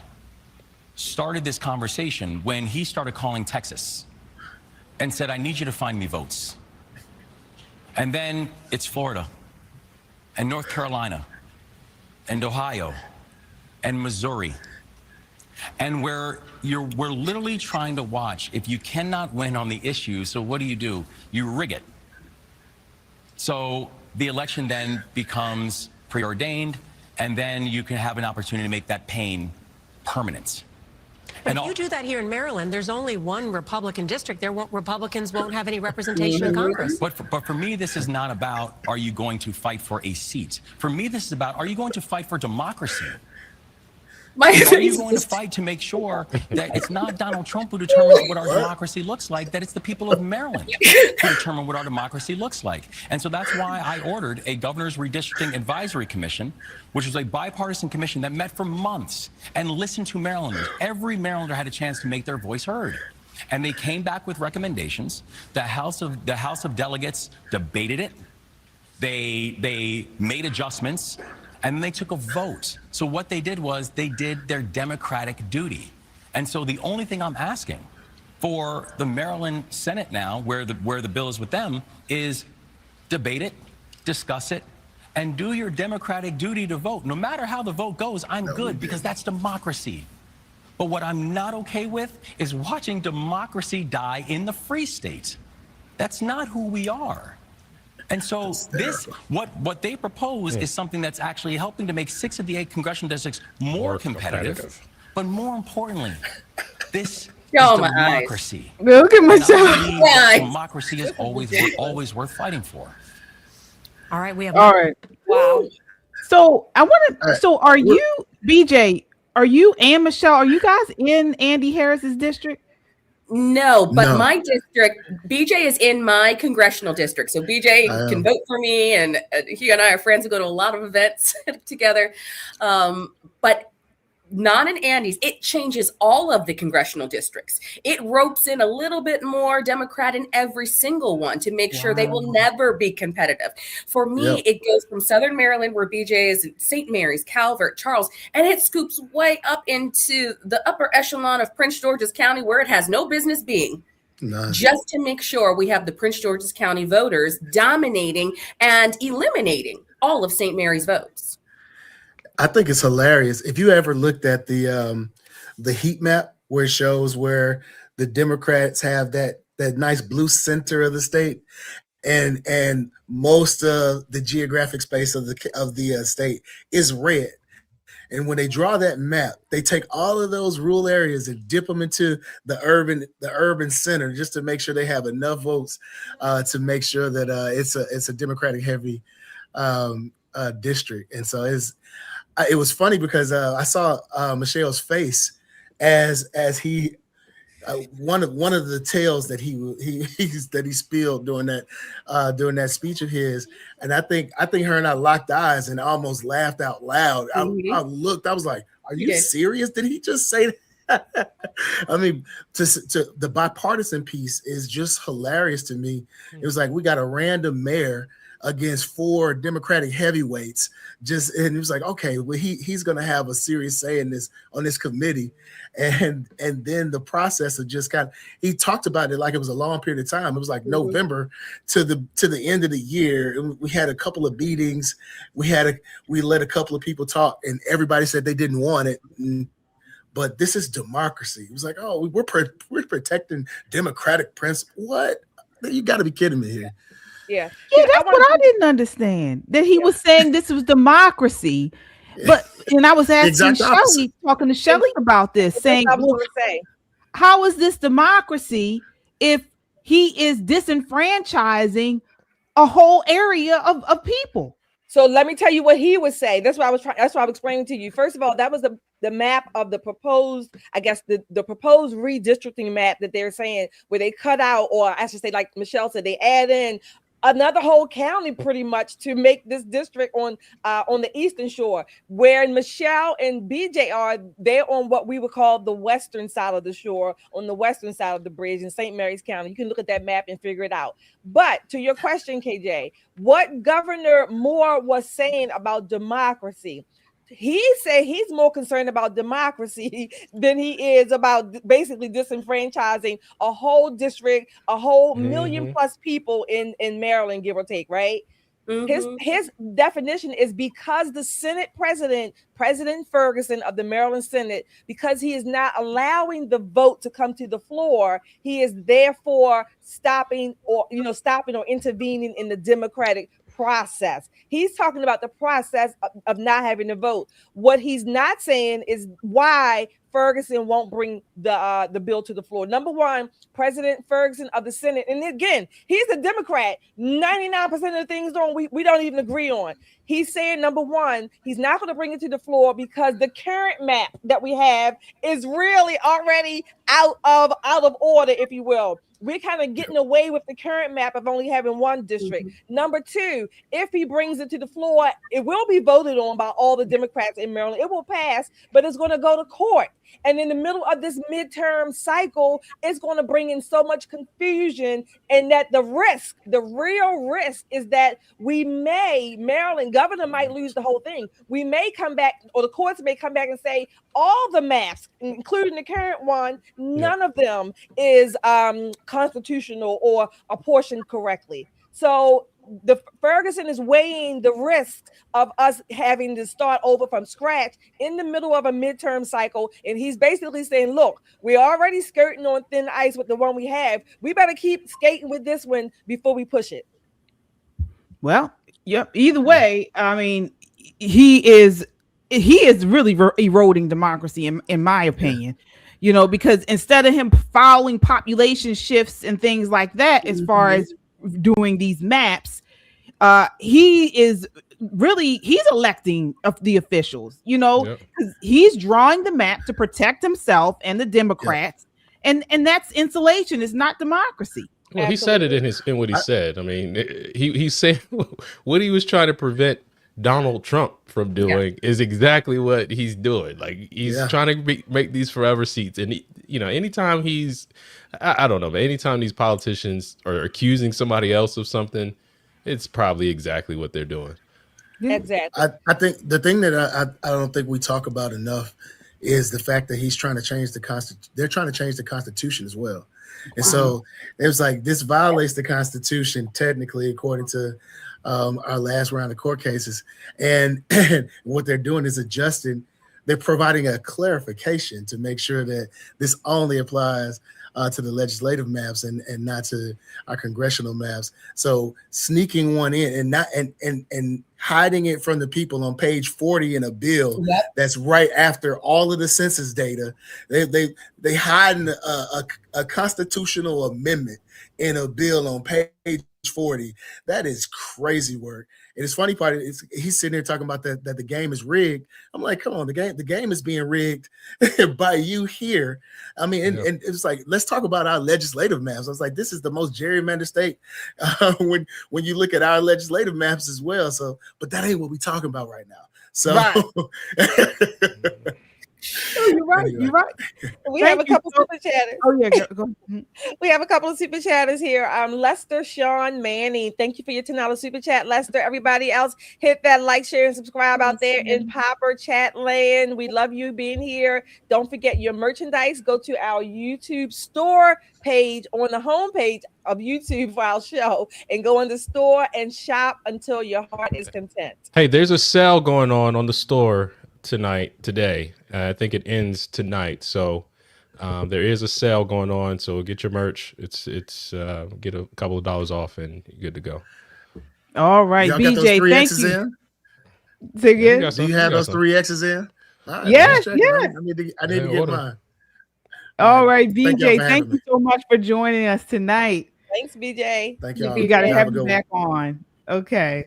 started this conversation when he started calling Texas and said, I need you to find me votes. And then it's Florida and North Carolina and Ohio and Missouri. And we're literally trying to watch. If you cannot win on the issue, so what do? You rig it. So the election then becomes preordained, and then you can have an opportunity to make that pain permanent. But if you do that here in Maryland, there's only one Republican district. Republicans won't have any representation in Congress. But for me, this is not about, are you going to fight for a seat? For me, this is about, are you going to fight for democracy? Are you going to fight to make sure that it's not Donald Trump who determines what our democracy looks like, that it's the people of Maryland who determine what our democracy looks like? And so that's why I ordered a governor's redistricting advisory commission, which was a bipartisan commission that met for months and listened to Marylanders. Every Marylander had a chance to make their voice heard. And they came back with recommendations. The House of Delegates debated it. They made adjustments. And then they took a vote. So what they did was they did their democratic duty. And so the only thing I'm asking for the Maryland Senate now, where the bill is with them, is debate it, discuss it, and do your democratic duty to vote. No matter how the vote goes, I'm good, because that's democracy. But what I'm not okay with is watching democracy die in the free state. That's not who we are. And so what they propose is something that's actually helping to make 6 of the 8 congressional districts more competitive. But more importantly, this is democracy. Look at my job. Democracy is always worth fighting for. All right, we have. All right. Wow. So I want to. So are you, BJ? Are you and Michelle? Are you guys in Andy Harris's district? No, but my district, BJ is in my congressional district. So BJ can vote for me, and he and I are friends. We go to a lot of events together. But not in Andy's. It changes all of the congressional districts. It ropes in a little bit more Democrat in every single one to make sure they will never be competitive. For me, it goes from Southern Maryland, where BJ is, St. Mary's, Calvert, Charles, and it scoops way up into the upper echelon of Prince George's County, where it has no business being. Just to make sure we have the Prince George's County voters dominating and eliminating all of St. Mary's votes. I think it's hilarious. If you ever looked at the heat map where it shows where the Democrats have that nice blue center of the state, and most of the geographic space of the state is red. And when they draw that map, they take all of those rural areas and dip them into the urban center, just to make sure they have enough votes to make sure that it's a Democratic heavy district. And so it was funny because I saw Michelle's face as he one of the tales that he spilled during that speech of his, and I think her and I locked eyes and almost laughed out loud. I looked, I was like, "Are you serious? Did he just say that?" I mean, to the bipartisan piece is just hilarious to me. It was like we got a random mayor against 4 Democratic heavyweights, and it was like, okay, well, he's going to have a serious say in this on this committee, and then the process of just he talked about it like it was a long period of time. It was like November to the end of the year. And we had a couple of meetings. We let a couple of people talk, and everybody said they didn't want it. But this is democracy. It was like, oh, we're protecting democratic principles. What? You got to be kidding me here. Yeah. Yeah, that's what I didn't understand. That he was saying this was democracy. But and I was asking Exact opposite. Shelley, talking to Shelley about this, saying, I was well, going to say. how is this democracy if he is disenfranchising a whole area of people? So let me tell you what he would say. That's what I was trying. That's what I was explaining to you. First of all, that was the map of the proposed, I guess the proposed redistricting map that they're saying, where they cut out, or I should say, like Michelle said, they add in another whole county pretty much to make this district on the eastern shore. Where Michelle and BJ are, they're on what we would call the western side of the shore, on the western side of the bridge in St. Mary's County. You can look at that map and figure it out. But to your question, KJ, what Governor Moore was saying about democracy, he said he's more concerned about democracy than he is about basically disenfranchising a whole district, a whole million plus people in Maryland, give or take, right? His definition is because the Senate President Ferguson of the Maryland Senate, because he is not allowing the vote to come to the floor, he is therefore stopping or intervening in the democratic process. He's talking about the process of not having to vote. What he's not saying is why Ferguson won't bring the bill to the floor. Number one, President Ferguson of the Senate, and again, he's a Democrat. 99% of the things we don't even agree on. He's saying, number one, he's not going to bring it to the floor because the current map that we have is really already out of order, if you will. We're kind of getting away with the current map of only having one district. Number two, if he brings it to the floor, it will be voted on by all the Democrats in Maryland. It will pass, but it's going to go to court. And in the middle of this midterm cycle, it's going to bring in so much confusion, and that the real risk is that Maryland governor might lose the whole thing. We may come back, or the courts may come back and say all the maps, including the current one, none of them is constitutional or apportioned correctly. So the Ferguson is weighing the risk of us having to start over from scratch in the middle of a midterm cycle, and he's basically saying, look, we're already skirting on thin ice with the one we have. We better keep skating with this one before we push it. Well, yep. Either way, I mean, he is really eroding democracy, in my opinion. Because instead of him following population shifts and things like that, as far as doing these maps, he's electing the officials, because he's drawing the map to protect himself and the Democrats, and that's insulation. It's not democracy. Well, he said it in what he said. I mean, he said what he was trying to prevent Donald Trump from doing is exactly what he's doing. Like, he's trying to make these forever seats. And anytime I don't know, but anytime these politicians are accusing somebody else of something, it's probably exactly what they're doing. Exactly. I think the thing that I don't think we talk about enough is the fact that he's trying to change the Constitution. They're trying to change the Constitution as well. And so it was like, this violates the Constitution technically, according to our last round of court cases. And what they're doing is adjusting. They're providing a clarification to make sure that this only applies to the legislative maps and not to our congressional maps. So sneaking one in and not and hiding it from the people on page 40 in a bill that's right after all of the census data. They hiding a constitutional amendment in a bill on page 40. That is crazy work. And it's funny part is he's sitting there talking about that the game is rigged. I'm like, come on, the game is being rigged by you here. I mean, and it's like, let's talk about our legislative maps. I was like, this is the most gerrymandered state when you look at our legislative maps as well. So, but that ain't what we're talking about right now. So You're right. Anyway. You're right. We have a couple super chatters. Oh yeah, go. We have a couple of super chatters here. Lester Sean Manning, thank you for your $10 super chat. Lester, everybody else, hit that like, share, and subscribe out there in Popper Chat Land. We love you being here. Don't forget your merchandise. Go to our YouTube store page on the homepage of YouTube for our show and go in the store and shop until your heart is content. Hey, there's a sale going on the store today. I think it ends tonight. So there is a sale going on. So get your merch. It's get a couple of dollars off and you're good to go. All right, Y'all got those BJ, three thank X's you. in? Say again? Do you have those three X's in? All right, Yes, just checking. yes. I need to get mine. All right, Thank y'all BJ, for thank having you me. so much for joining us tonight. Thanks, BJ. Thank y'all. We got to Y'all have a you good back on. Okay.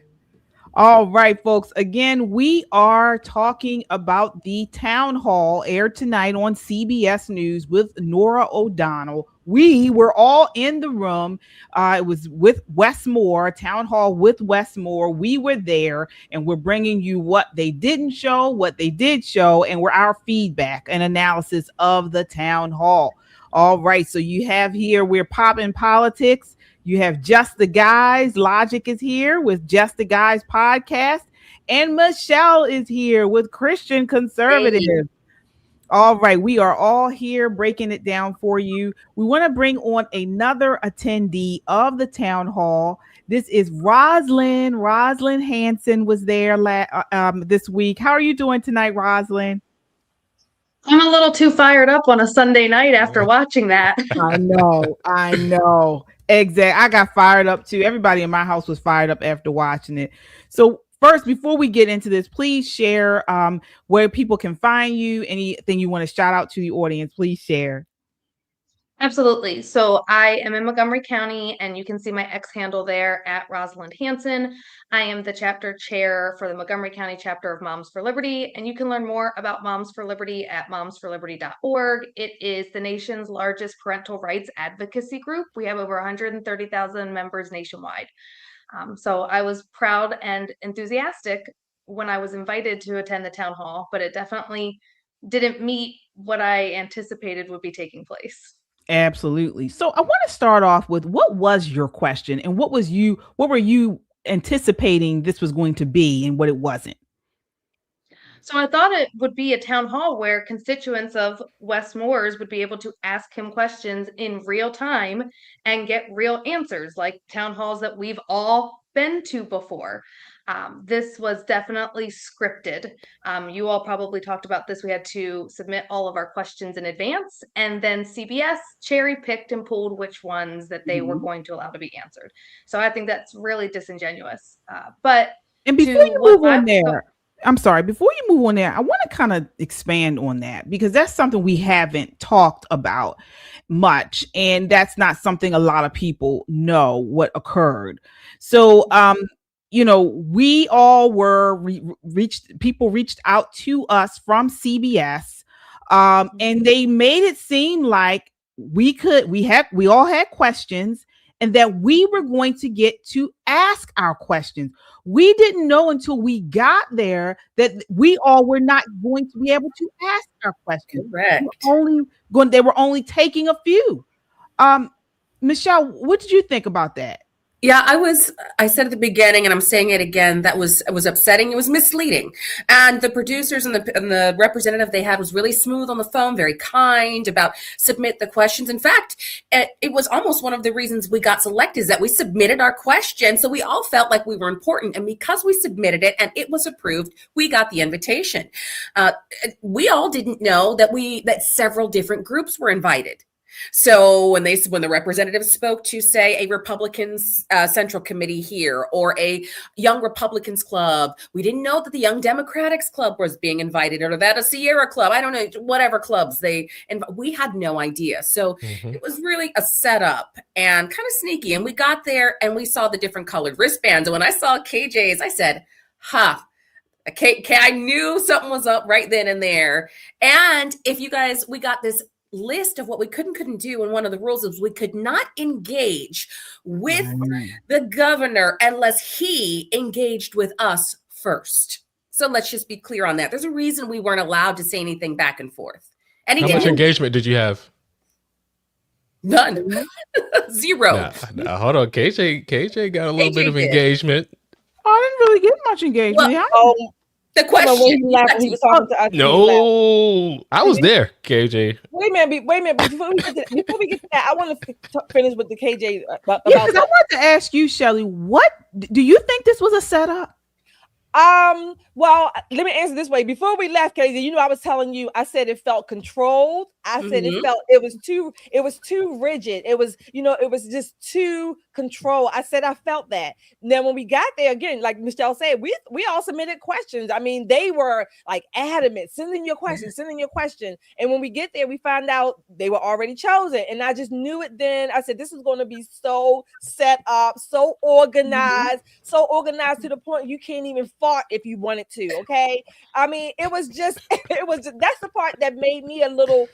All right, folks. Again, we are talking about the town hall aired tonight on CBS News with Norah O'Donnell. We were all in the room. It was with Wes Moore, town hall with Wes Moore. We were there, and we're bringing you what they didn't show, what they did show, and our feedback and analysis of the town hall. All right, so you have here, we're popping politics. You have Just the Guys. Logic is here with Just the Guys podcast. And Michelle is here with Christian Conservative. Hey. All right. We are all here breaking it down for you. We want to bring on another attendee of the town hall. This is Rosalind. Rosalind Hanson was there this week. How are you doing tonight, Rosalind? I'm a little too fired up on a Sunday night after watching that. I know. Exactly. I got fired up too. Everybody in my house was fired up after watching it. So first, before we get into this, please share where people can find you. Anything you want to shout out to the audience, please share. Absolutely. So I am in Montgomery County, and you can see my X handle there at Rosalind Hanson. I am the chapter chair for the Montgomery County chapter of Moms for Liberty, and you can learn more about Moms for Liberty at momsforliberty.org. It is the nation's largest parental rights advocacy group. We have over 130,000 members nationwide. So I was proud and enthusiastic when I was invited to attend the town hall, but it definitely didn't meet what I anticipated would be taking place. Absolutely. So I want to start off with, what was your question, and what were you anticipating this was going to be and what it wasn't? So I thought it would be a town hall where constituents of Wes Moore's would be able to ask him questions in real time and get real answers, like town halls that we've all been to before. This was definitely scripted. You all probably talked about this. We had to submit all of our questions in advance, and then CBS cherry picked and pulled which ones that they were going to allow to be answered. So I think that's really disingenuous. And before you move on there, I'm sorry, before you move on there, I want to kind of expand on that, because that's something we haven't talked about much. And that's not something a lot of people know what occurred. So, we all were people reached out to us from CBS, and they made it seem like we all had questions, and that we were going to get to ask our questions. We didn't know until we got there that we all were not going to be able to ask our questions. Correct. They were only taking a few. Michelle, what did you think about that? Yeah, I said at the beginning, and I'm saying it again, it was upsetting. It was misleading. And the producers and the representative they had was really smooth on the phone, very kind about submit the questions. In fact, it was almost one of the reasons we got selected, is that we submitted our question. So we all felt like we were important. And because we submitted it and it was approved, we got the invitation. We all didn't know that several different groups were invited. So when the representatives spoke to, say, a Republicans Central Committee here or a Young Republicans Club, we didn't know that the Young Democrats Club was being invited, or that a Sierra Club, I don't know, whatever clubs we had no idea. So It was really a setup and kind of sneaky. And we got there and we saw the different colored wristbands. And when I saw KJ's, I said, I knew something was up right then and there. And we got this list of what we couldn't do, and one of the rules is we could not engage with the governor unless he engaged with us first. So let's just be clear on that. There's a reason we weren't allowed to say anything back and forth. And how much engagement did you have? None. Zero. Nah, hold on. KJ got a little bit of engagement. I didn't really get much engagement. The question. He was talking to us. No, I was there, KJ. Wait a minute. Before we get to that, I want to finish with the KJ about I want to ask you, Shelley, what do you think this was a setup? Well, let me answer this way. Before we left, Casey, you know, I was telling you, I said it felt controlled. I said it was too rigid. It was, you know, it was just too controlled. I said I felt that. Then when we got there again, like Michelle said, we all submitted questions. I mean, they were like adamant, send in your question, send in your question. And when we get there, we find out they were already chosen. And I just knew it then. I said, this is going to be so set up, so organized to the point you can't even fart if you wanted to. Okay. I mean, it was just that's the part that made me a little.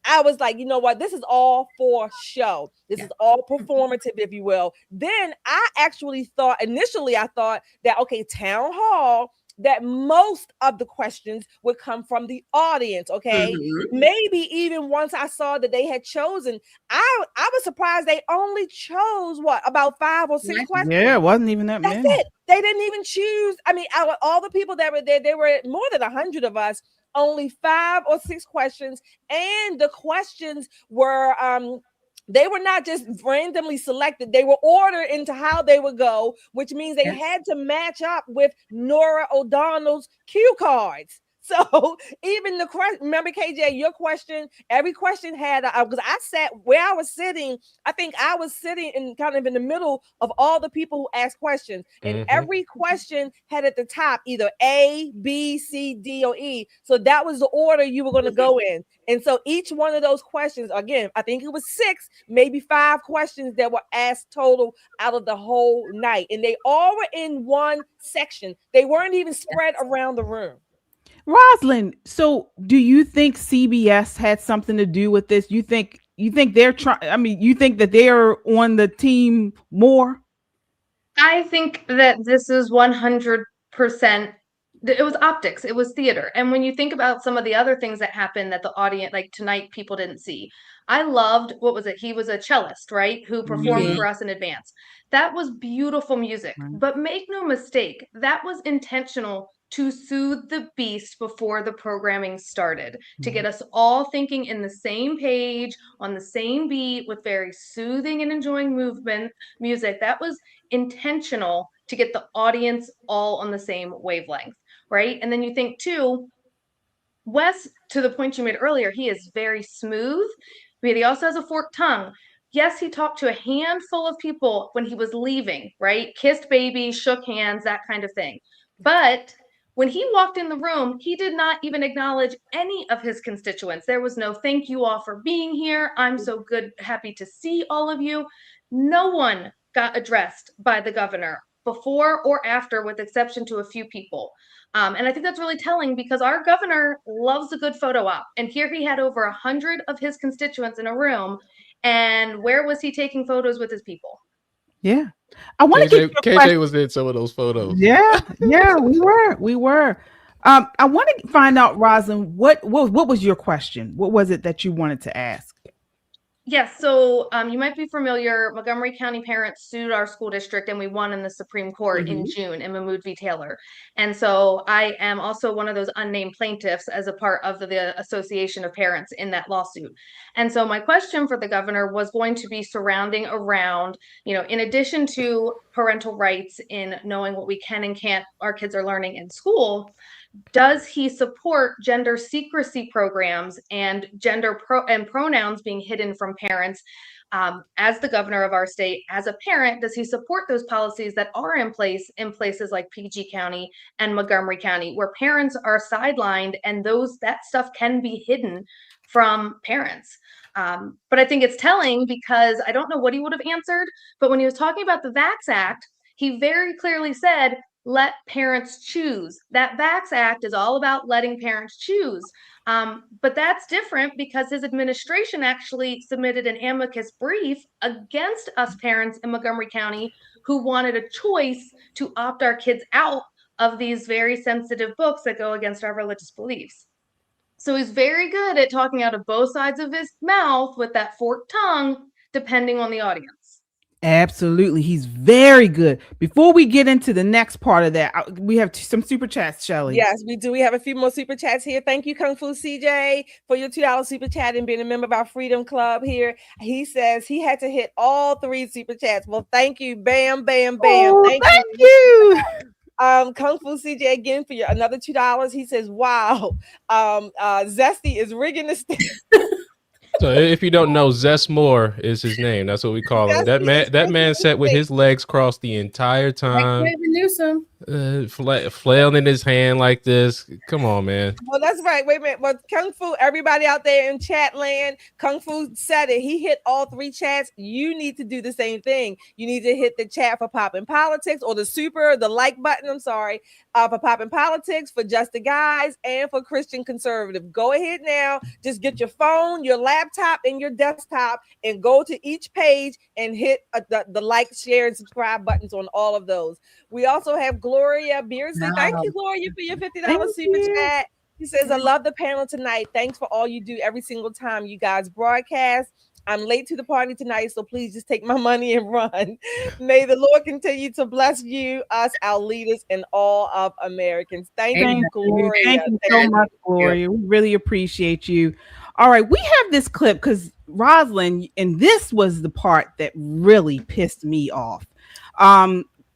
I was like, you know what? This is all for show. This is all performative, if you will. Then I actually thought, initially, I thought that, okay, town hall, that most of the questions would come from the audience, okay? Maybe even once I saw that they had chosen, I was surprised they only chose, about 5 or 6 questions? Yeah, it wasn't even that many. That's it. They didn't even choose. I mean, out of all the people that were there, there were more than 100 of us, only 5 or 6 questions. And the questions were, they were not just randomly selected. They were ordered into how they would go, which means they had to match up with Norah O'Donnell's cue cards. So even the question, remember, KJ, your question, every question had, because I sat where I was sitting, I think I was sitting in kind of in the middle of all the people who asked questions. And every question had at the top either A, B, C, D, or E. So that was the order you were going to go in. And so each one of those questions, again, I think it was 6, maybe 5 questions that were asked total out of the whole night. And they all were in one section. They weren't even spread around the room. Rosalind, so do you think CBS had something to do with this? You think they're trying? I mean, you think that they're on the team more? I think that this is 100%. It was optics. It was theater. And when you think about some of the other things that happened that the audience, like tonight, people didn't see. I loved, what was it? He was a cellist, right? Who performed for us in advance. That was beautiful music. But make no mistake, that was intentional to soothe the beast before the programming started, to get us all thinking in the same page, on the same beat, with very soothing and enjoying music. That was intentional to get the audience all on the same wavelength, right? And then you think too, Wes, to the point you made earlier, he is very smooth, but he also has a forked tongue. Yes, he talked to a handful of people when he was leaving, right? Kissed babies, shook hands, that kind of thing. But when he walked in the room, he did not even acknowledge any of his constituents. There was no thank you all for being here. I'm so good, happy to see all of you. No one got addressed by the governor before or after, with exception to a few people. And I think that's really telling, because our governor loves a good photo op. And here he had over 100 of his constituents in a room. And where was he taking photos with his people? Yeah. I want to get KJ was in some of those photos. Yeah, we were. I want to find out, Rosalind, what was your question? What was it that you wanted to ask? Yes, so you might be familiar, Montgomery County parents sued our school district and we won in the Supreme Court in June in Mahmoud v. Taylor. And so I am also one of those unnamed plaintiffs as a part of the Association of Parents in that lawsuit. And so my question for the governor was going to be surrounding around, you know, in addition to parental rights in knowing what we can and can't our kids are learning in school, does he support gender secrecy programs and pronouns being hidden from parents? As the governor of our state, as a parent, does he support those policies that are in place in places like PG County and Montgomery County, where parents are sidelined and that stuff can be hidden from parents? But I think it's telling, because I don't know what he would have answered, but when he was talking about the VAX Act, he very clearly said, let parents choose. That VAX Act is all about letting parents choose. But that's different because his administration actually submitted an amicus brief against us parents in Montgomery County who wanted a choice to opt our kids out of these very sensitive books that go against our religious beliefs. So he's very good at talking out of both sides of his mouth with that forked tongue, depending on the audience. Absolutely. He's very good. Before we get into the next part of that, we have some super chats, Shelly. Yes, we do. We have a few more super chats here. Thank you, Kung Fu CJ, for your $2 super chat and being a member of our Freedom Club here. He says he had to hit all 3 super chats. Well, thank you. Bam, bam, bam. Oh, thank you. Kung Fu CJ again for your another $2. He says, "Wow, Zesty is rigging the stand." So if you don't know, Wes Moore is his name. That's what we call him. That man sat with his legs crossed the entire time, Like Newsom. flailing his hand like this. Come on, man. Well, that's right. Wait a minute. Well, Kung Fu, everybody out there in chat land, Kung Fu said it. He hit all 3 chats. You need to do the same thing. You need to hit the chat for Poppin' Politics or the like button. I'm sorry, for Poppin' Politics, for Just the Guys, and for Christian Conservative. Go ahead now. Just get your phone, your laptop, and your desktop, and go to each page and hit the like, share, and subscribe buttons on all of those. We also have Gloria Beardsley. Wow. Thank you, Gloria, for your $50 super chat. He says, "I love the panel tonight. Thanks for all you do every single time you guys broadcast. I'm late to the party tonight, so please just take my money and run. May the Lord continue to bless you, us, our leaders, and all of Americans." Thank you, Gloria. Thank you so much, Gloria. We really appreciate you. All right, we have this clip because Rosalind, and this was the part that really pissed me off.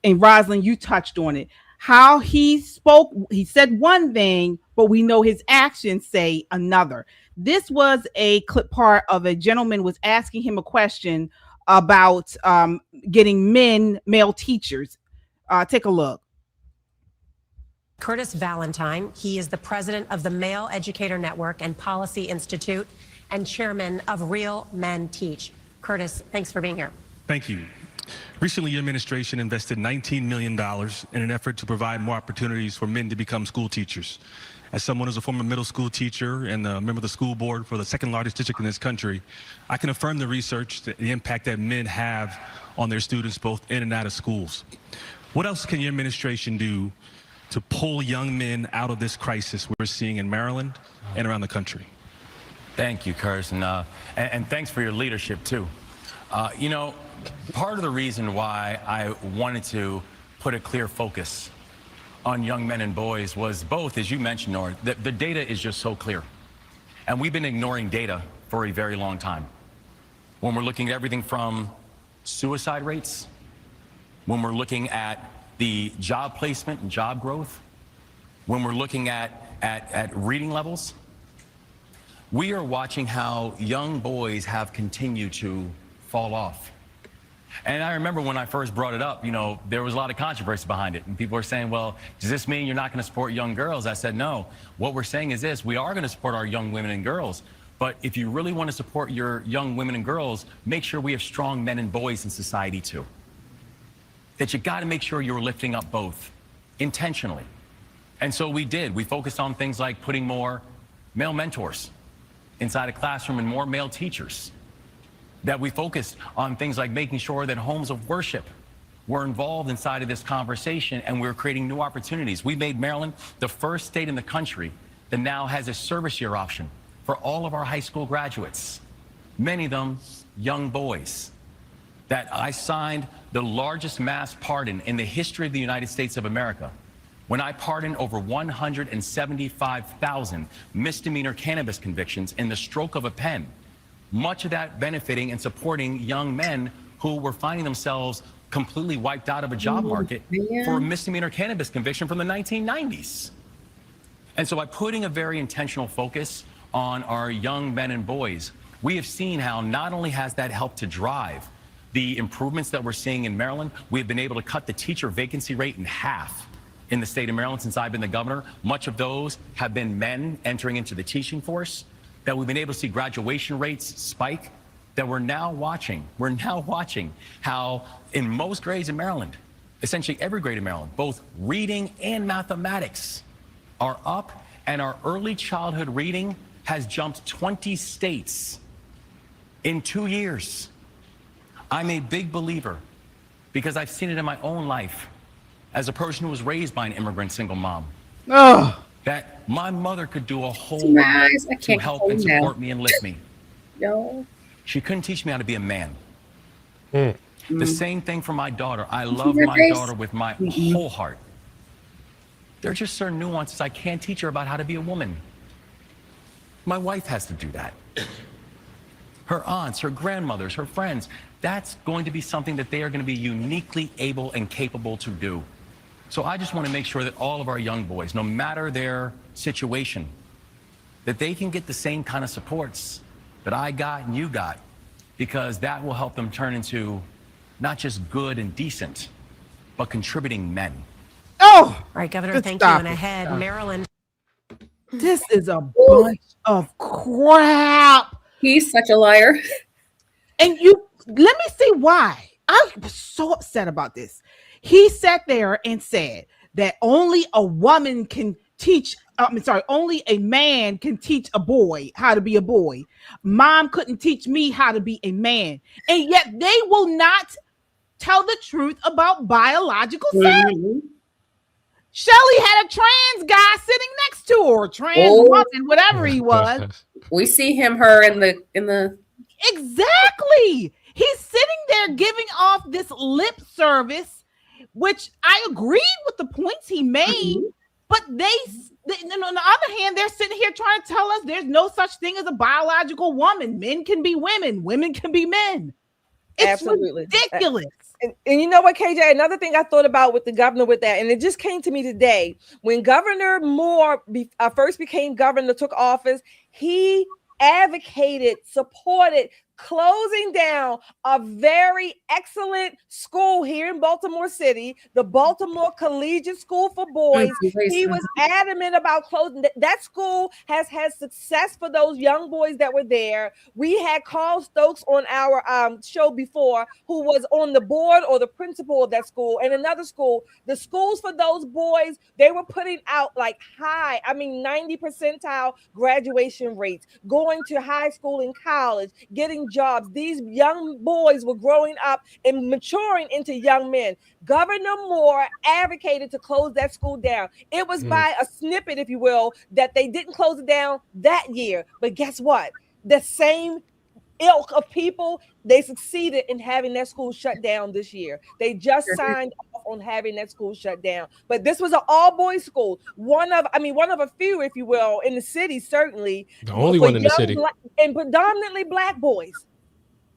And Rosalind, you touched on it. How he spoke, he said one thing, but we know his actions say another. This was a clip part of a gentleman was asking him a question about getting male teachers. Take a look. Curtis Valentine. He is the president of the Male Educator Network and Policy Institute and chairman of Real Men Teach. Curtis, thanks for being here. Thank you. Recently, your administration invested $19 million in an effort to provide more opportunities for men to become school teachers. As someone who's a former middle school teacher and a member of the school board for the 2nd largest district in this country, I can affirm the research, the impact that men have on their students both in and out of schools. What else can your administration do to pull young men out of this crisis we're seeing in Maryland and around the country? Thank you, Curtis, and thanks for your leadership, too. You know, part of the reason why I wanted to put a clear focus on young men and boys was both, as you mentioned, Norah, the data is just so clear. And we've been ignoring data for a very long time. When we're looking at everything from suicide rates, when we're looking at the job placement and job growth, when we're looking at reading levels, we are watching how young boys have continued to fall off. And I remember when I first brought it up, you know, there was a lot of controversy behind it. And people were saying, well, does this mean you're not going to support young girls? I said, no. What we're saying is this: we are going to support our young women and girls. But if you really want to support your young women and girls, make sure we have strong men and boys in society, too. That you got to make sure you're lifting up both intentionally. And so we did. We focused on things like putting more male mentors inside a classroom and more male teachers. That we focused on things like making sure that homes of worship were involved inside of this conversation, and we're creating new opportunities. We made Maryland the first state in the country that now has a service year option for all of our high school graduates, many of them young boys. That I signed the largest mass pardon in the history of the United States of America when I pardoned over 175,000 misdemeanor cannabis convictions in the stroke of a pen. Much of that benefiting and supporting young men who were finding themselves completely wiped out of a job market for a misdemeanor cannabis conviction from the 1990s. And so by putting a very intentional focus on our young men and boys, we have seen how not only has that helped to drive the improvements that we're seeing in Maryland, we've been able to cut the teacher vacancy rate in half in the state of Maryland since I've been the governor. Much of those have been men entering into the teaching force. That we've been able to see graduation rates spike, that we're now watching how in most grades in Maryland, essentially every grade in Maryland, both reading and mathematics are up, and our early childhood reading has jumped 20 states in 2 years. I'm a big believer, because I've seen it in my own life as a person who was raised by an immigrant single mom. That my mother could do a whole lot to help and support me and lift me. No. She couldn't teach me how to be a man. The same thing for my daughter. I love my daughter with my whole heart. There are just certain nuances I can't teach her about how to be a woman. My wife has to do that. Her aunts, her grandmothers, her friends, that's going to be something that they are going to be uniquely able and capable to do. So I just want to make sure that all of our young boys, no matter their situation, that they can get the same kind of supports that I got and you got, because that will help them turn into not just good and decent, but contributing men. All right, Governor, thank you. stop And it. ahead, Maryland. This is a bunch of crap. He's such a liar. And let me see why. I was so upset about this. He sat there and said that only a woman can teach, only a man can teach a boy how to be a boy. Mom couldn't teach me how to be a man. And yet they will not tell the truth about biological sex. Shelly had a trans guy sitting next to her, trans woman, whatever he was. We see her in the Exactly. He's sitting there giving off this lip service, which I agreed with the points he made, but on the other hand, they're sitting here trying to tell us there's no such thing as a biological woman. Men can be women, women can be men. It's Absolutely ridiculous. And you know what, KJ? Another thing I thought about with the governor with that, and it just came to me today, when Governor Moore first became governor, took office, he advocated, supported closing down a very excellent school here in Baltimore City, the Baltimore Collegiate School for Boys. He was adamant about closing that school. Has had success for those young boys that were there. We had Carl Stokes on our show before, who was on the board or the principal of that school, and another school. The schools for those boys, they were putting out like 90 percentile graduation rates, going to high school and college, getting jobs. These young boys were growing up and maturing into young men. Governor Moore advocated to close that school down. It was by a snippet, if you will, that they didn't close it down that year. But guess what? The same ilk of people, they succeeded in having that school shut down this year. They just signed off on having that school shut down. But this was an all-boys school. One of a few, if you will, in the city, certainly. The only one in the city. And predominantly black boys.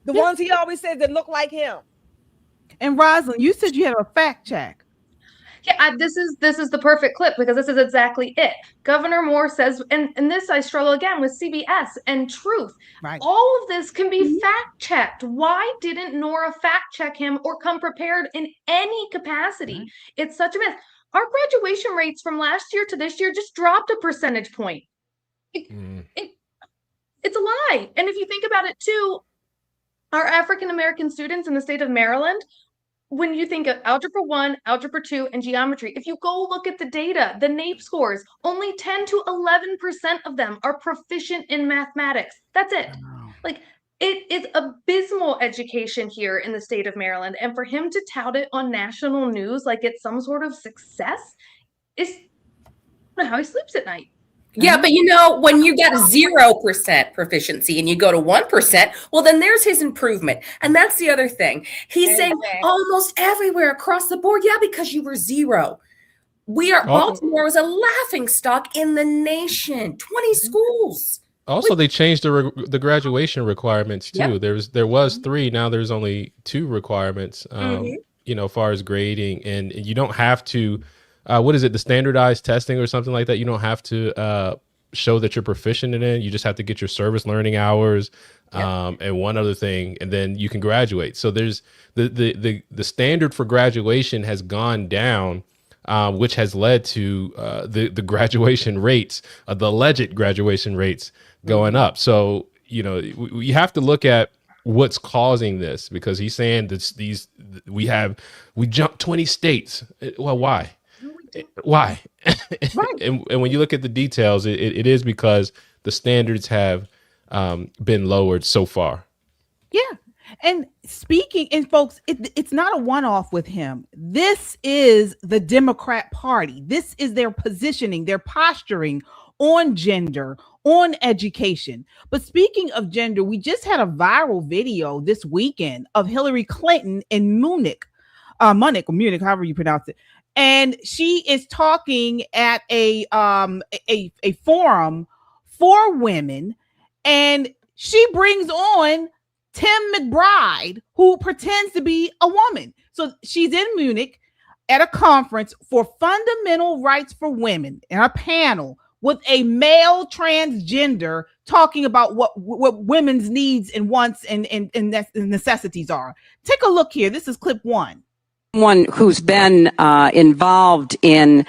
The ones he always says that look like him. And Rosalind, you said you had a fact check. Yeah, this is the perfect clip, because this is exactly it. Governor Moore says, and this I struggle again with CBS and Truth. Right. All of this can be fact checked. Why didn't Norah fact check him or come prepared in any capacity? Right. It's such a mess. Our graduation rates from last year to this year just dropped a percentage point. It's a lie. And if you think about it too, our African American students in the state of Maryland, when you think of Algebra 1, Algebra 2, and Geometry, if you go look at the data, the NAEP scores, only 10 to 11% of them are proficient in mathematics. That's it. Like, it is abysmal education here in the state of Maryland. And for him to tout it on national news like it's some sort of success is how he sleeps at night. Yeah, but when you get 0% proficiency and you go to 1%, well, then there's his improvement. And that's the other thing. He's saying almost everywhere across the board. Yeah, because you were 0. Baltimore was a laughing stock in the nation. 20 schools. Also, they changed the graduation requirements too. Yep. There was 3, now there's only 2 requirements. As far as grading, and you don't have to. What is it? The standardized testing or something like that. You don't have to show that you're proficient in it. You just have to get your service learning hours and one other thing, and then you can graduate. So there's the standard for graduation has gone down, which has led to the graduation rates, the alleged graduation rates going up. So you have to look at what's causing this, because he's saying that we jumped 20 states. Well, why? Why? Right. and when you look at the details, it is because the standards have been lowered so far. Yeah. And folks, it's not a one-off with him. This is the Democrat Party. This is their positioning, their posturing on gender, on education. But speaking of gender, we just had a viral video this weekend of Hillary Clinton in Munich, however you pronounce it. And she is talking at a forum for women, and she brings on Tim McBride, who pretends to be a woman. So she's in Munich. at a conference for fundamental rights for women in a panel with a male transgender talking about what women's needs and wants and necessities are. Take a look here. This is clip one. One who's been involved in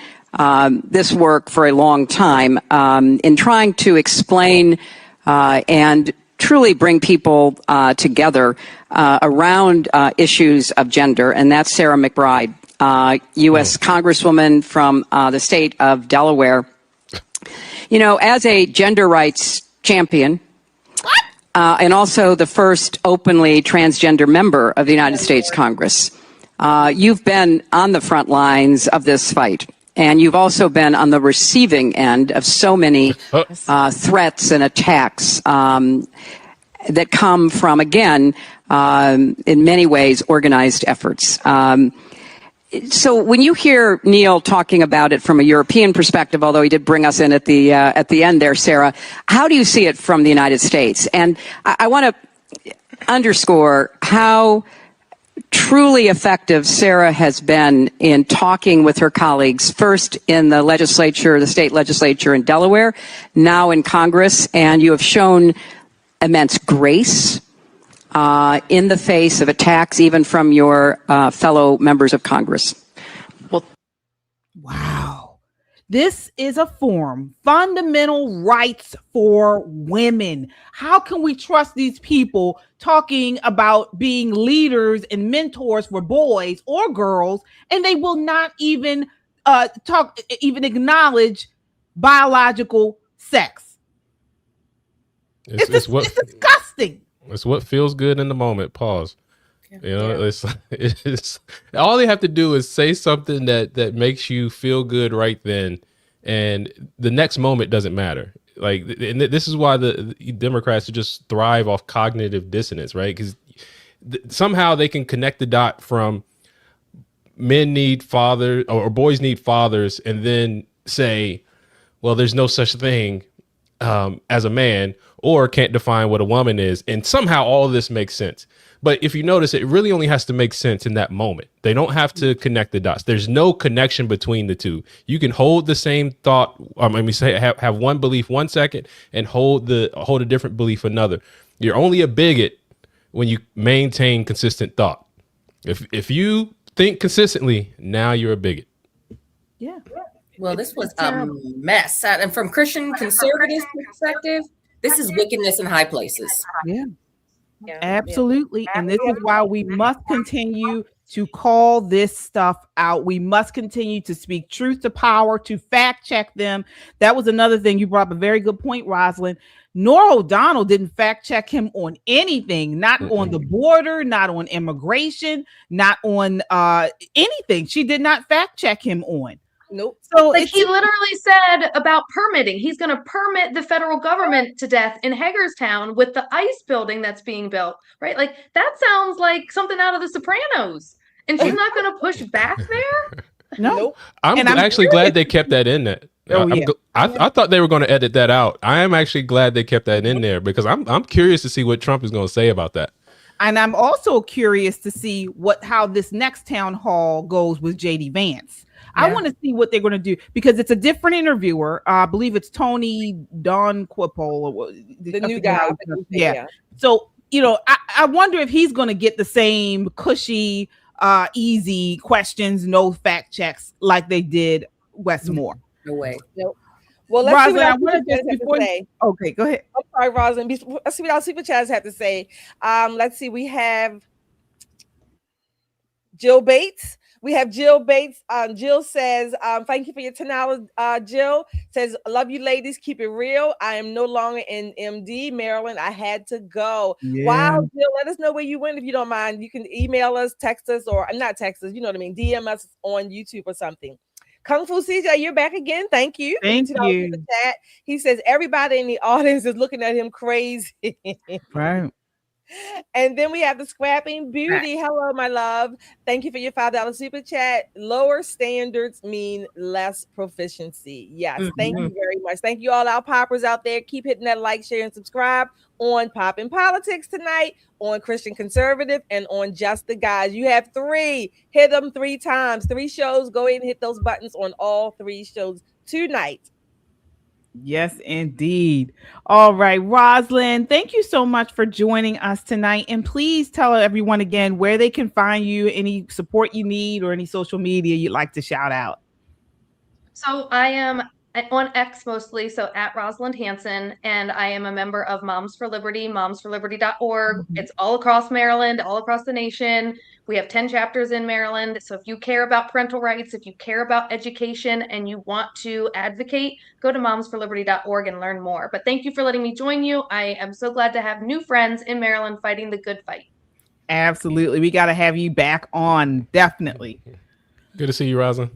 this work for a long time in trying to explain and truly bring people together around issues of gender, and that's Sarah McBride, U.S. Congresswoman from the state of Delaware. You know, as a gender rights champion, and also the first openly transgender member of the United States Congress, you've been on the front lines of this fight. And you've also been on the receiving end of so many threats and attacks that come from, again, in many ways, organized efforts. So when you hear Neil talking about it from a European perspective, although he did bring us in at the end there, Sarah, how do you see it from the United States? And I want to underscore how truly effective Sarah has been in talking with her colleagues, first in the legislature, the state legislature in Delaware, now in Congress, and you have shown immense grace in the face of attacks, even from your fellow members of Congress. Well, wow. This is a forum, fundamental rights for women. How can we trust these people talking about being leaders and mentors for boys or girls, and they will not even acknowledge biological sex? It's disgusting. It's what feels good in the moment. Pause. You know, it's all they have to do is say something that makes you feel good right then, and the next moment doesn't matter. Like, and this is why the Democrats just thrive off cognitive dissonance, right? Because somehow they can connect the dot from men need fathers or boys need fathers, and then say, well, there's no such thing as a man, or can't define what a woman is, and somehow all of this makes sense. But if you notice, it really only has to make sense in that moment. They don't have to connect the dots. There's no connection between the two. You can hold the same thought. Have one belief 1 second and hold a different belief another. You're only a bigot when you maintain consistent thought. If you think consistently, now you're a bigot. Yeah. Well, this was a mess. And from Christian conservative perspective, this is wickedness in high places. Yeah. Absolutely. And this is why we must continue to call this stuff out. We must continue to speak truth to power, to fact check them. That was another thing you brought up, a very good point, Rosalind. Norah O'Donnell didn't fact check him on anything, not on the border, not on immigration, not on anything. She did not fact check him on. Nope. So like he literally said about permitting, he's going to permit the federal government to death in Hagerstown with the ICE building that's being built, right? Like that sounds like something out of The Sopranos, and she's not going to push back there. No, I'm actually glad they kept that in there. I thought they were going to edit that out. I am actually glad they kept that in there because I'm curious to see what Trump is going to say about that. And I'm also curious to see how this next town hall goes with JD Vance. Yeah. I want to see what they're going to do because it's a different interviewer. I believe it's Tony Don Quipple, the new guy. Yeah. So, you know, I wonder if he's going to get the same cushy, easy questions, no fact checks like they did Wes Moore. No way. Nope. Well, let's see what I our super chats have to say. Okay, go ahead. I'm sorry, Rosalind. Let's see what our super chats have to say. Let's see. We have Jill Bates. We have Jill Bates. Jill says, thank you for your 10 hours. Jill says, love you ladies. Keep it real. I am no longer in MD, Maryland. I had to go. Yeah. Wow, Jill, let us know where you went if you don't mind. You can email us, text us, or not text us, you know what I mean? DM us on YouTube or something. Kung Fu CJ, you're back again. Thank you. Thank you. He says, everybody in the audience is looking at him crazy. Right. And then we have the Scrapping Beauty. Hello, my love. Thank you for your $5 super chat. Lower standards mean less proficiency. Yes, thank you very much. Thank you all our poppers out there. Keep hitting that like, share, and subscribe on Poppin' Politics tonight, on Christian Conservative, and on Just the Guys. You have 3. Hit them 3 times. 3 shows. Go ahead and hit those buttons on all 3 shows tonight. Yes, indeed. All right, Rosalind, thank you so much for joining us tonight. And please tell everyone again where they can find you, any support you need, or any social media you'd like to shout out. So I am on X mostly, so at Rosalind Hanson, and I am a member of Moms for Liberty, momsforliberty.org. It's all across Maryland, all across the nation. We have 10 chapters in Maryland. So if you care about parental rights, if you care about education, and you want to advocate, go to momsforliberty.org and learn more. But thank you for letting me join you. I am so glad to have new friends in Maryland fighting the good fight. Absolutely. We got to have you back on, definitely. Good to see you, Rosalind.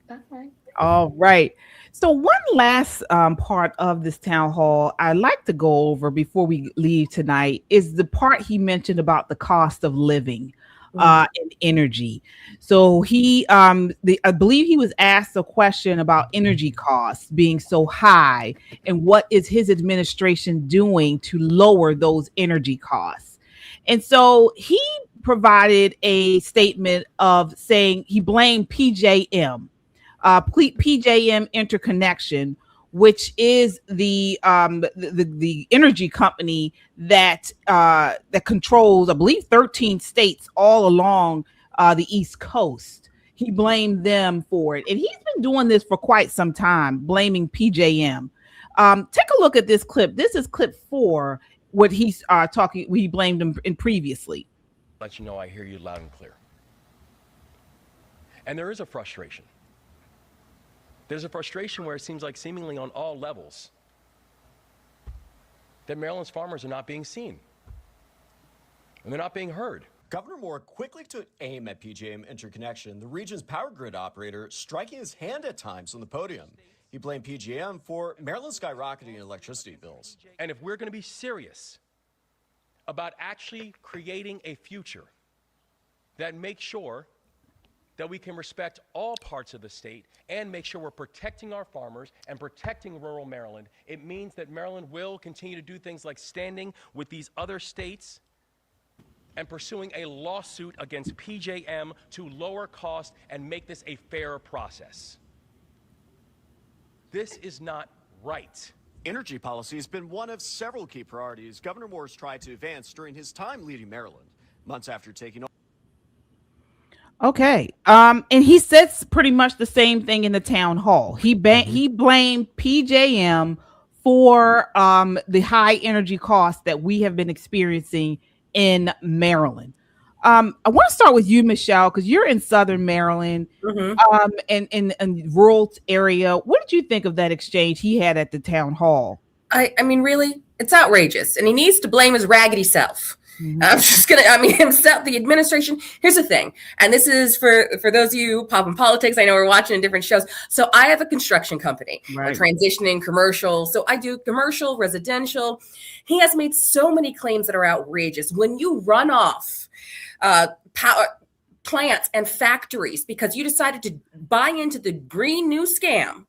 Bye. All right. So one last part of this town hall I'd like to go over before we leave tonight is the part he mentioned about the cost of living and energy. So I believe he was asked a question about energy costs being so high and what is his administration doing to lower those energy costs. And so he provided a statement of saying he blamed PJM. PJM Interconnection, which is the energy company that controls, I believe, 13 states all along the East Coast. He blamed them for it, and he's been doing this for quite some time, blaming PJM. Take a look at this clip. This is clip 4. What he's talking, we blamed him in previously. Let you know I hear you loud and clear, and there is a frustration. There's a frustration where it seems like seemingly on all levels that Maryland's farmers are not being seen and they're not being heard. Governor Moore quickly took aim at PJM Interconnection, the region's power grid operator, striking his hand at times on the podium. He blamed PJM for Maryland's skyrocketing electricity bills. And if we're going to be serious about actually creating a future that makes sure that we can respect all parts of the state and make sure we're protecting our farmers and protecting rural Maryland, it means that Maryland will continue to do things like standing with these other states and pursuing a lawsuit against PJM to lower costs and make this a fair process. This is not right. Energy policy has been one of several key priorities Governor Moore's tried to advance during his time leading Maryland, months after taking over. Okay. And he says pretty much the same thing in the town hall. He blamed PJM for the high energy costs that we have been experiencing in Maryland. I want to start with you, Michelle, because you're in Southern Maryland, and in rural area. What did you think of that exchange he had at the town hall? I mean, really, it's outrageous, and he needs to blame his raggedy self. Himself, the administration. Here's the thing, and this is for those of you popping politics. I know we're watching in different shows. So I have a construction company, I'm transitioning commercial. So I do commercial, residential. He has made so many claims that are outrageous. When you run off power plants and factories because you decided to buy into the Green New Scam,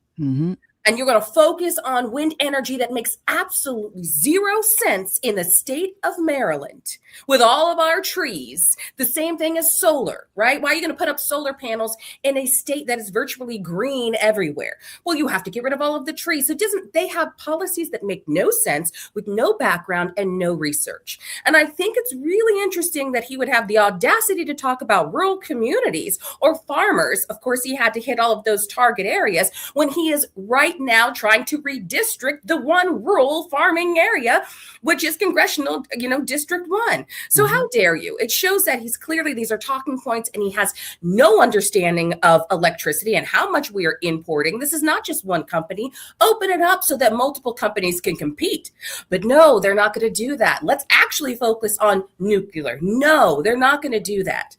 and you're going to focus on wind energy that makes absolutely zero sense in the state of Maryland with all of our trees, the same thing as solar, right? Why are you going to put up solar panels in a state that is virtually green everywhere? Well, you have to get rid of all of the trees. So they have policies that make no sense with no background and no research. And I think it's really interesting that he would have the audacity to talk about rural communities or farmers. Of course, he had to hit all of those target areas when he is right now trying to redistrict the one rural farming area, which is congressional, District 1. So how dare you? It shows that he's clearly, these are talking points, and he has no understanding of electricity and how much we are importing. This is not just one company. Open it up so that multiple companies can compete. But no, they're not going to do that. Let's actually focus on nuclear. No, they're not going to do that.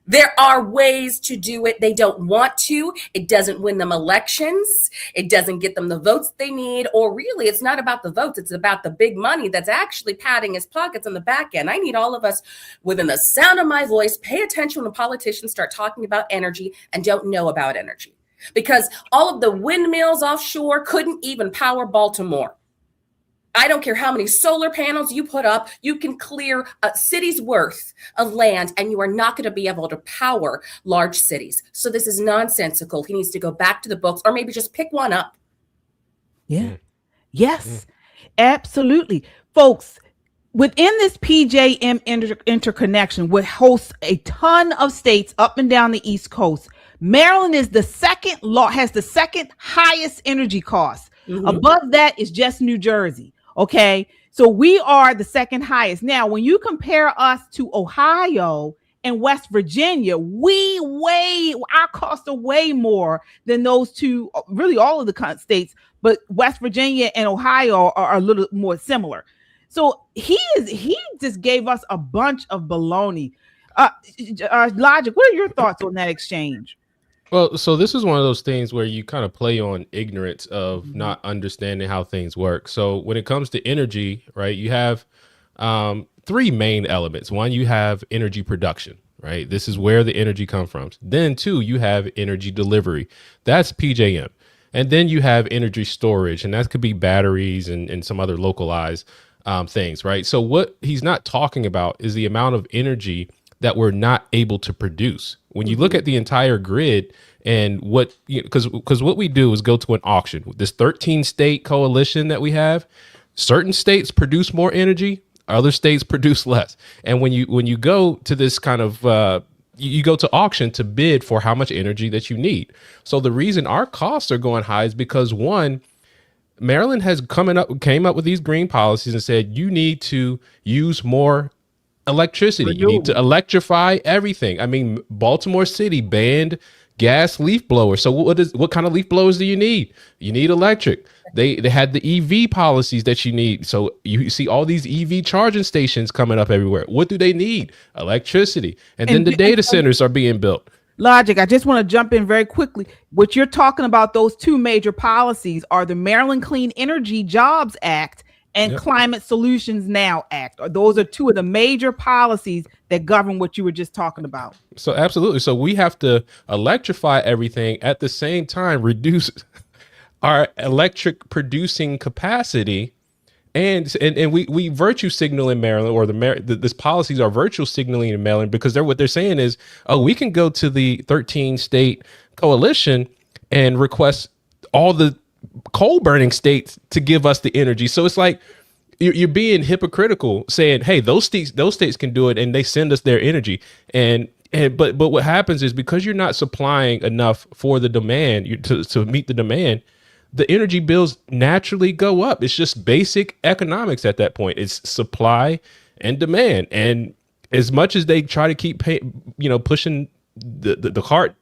There are ways to do it. They don't want to. It doesn't win them elections. It doesn't get them the votes they need. Or really, it's not about the votes. It's about the big money that's actually padding his pockets on the back end. I need all of us within the sound of my voice, pay attention when politicians start talking about energy and don't know about energy. Because all of the windmills offshore couldn't even power Baltimore. I don't care how many solar panels you put up, you can clear a city's worth of land and you are not going to be able to power large cities. So this is nonsensical. He needs to go back to the books or maybe just pick one up. Yeah. Yes, absolutely. Folks, within this PJM interconnection, which hosts a ton of states up and down the East Coast, Maryland is the second has the second highest energy costs. Above that is just New Jersey. Okay, so we are the second highest. Now, when you compare us to Ohio and West Virginia, our costs are way more than those two, really all of the states, but West Virginia and Ohio are a little more similar. So he just gave us a bunch of baloney. Logic, what are your thoughts on that exchange? Well, so this is one of those things where you kind of play on ignorance of not understanding how things work. So when it comes to energy, right, you have three main elements. One, you have energy production, right? This is where the energy comes from. Then two, you have energy delivery. That's PJM. And then you have energy storage, and that could be batteries and some other localized things, right? So what he's not talking about is the amount of energy that we're not able to produce. When you look at the entire grid and what, because what we do is go to an auction. This 13 state coalition that we have, certain states produce more energy, other states produce less. And when you go to this kind of, you go to auction to bid for how much energy that you need. So the reason our costs are going high is because one, Maryland has came up with these green policies and said, you need to use more electricity. You need to electrify everything. I mean, Baltimore City banned gas leaf blowers. So what kind of leaf blowers do you need? You need electric. They had the EV policies that you need. So you see all these EV charging stations coming up everywhere. What do they need? Electricity. And then the data centers are being built. Logic, I just want to jump in very quickly. What you're talking about, those two major policies are the Maryland Clean Energy Jobs Act and Climate Solutions Now Act. Those are two of the major policies that govern what you were just talking about. So absolutely. So we have to electrify everything at the same time, reduce our electric producing capacity. And we virtue signal in Maryland, or this policies are virtual signaling in Maryland, because what they're saying is, oh, we can go to the 13 state coalition and request all the coal burning states to give us the energy. So it's like you're being hypocritical, saying, hey, those states can do it, and they send us their energy. But what happens is, because you're not supplying enough for the demand to meet the demand, the energy bills naturally go up. It's just basic economics at that point. It's supply and demand. And as much as they try to keep pushing the cart,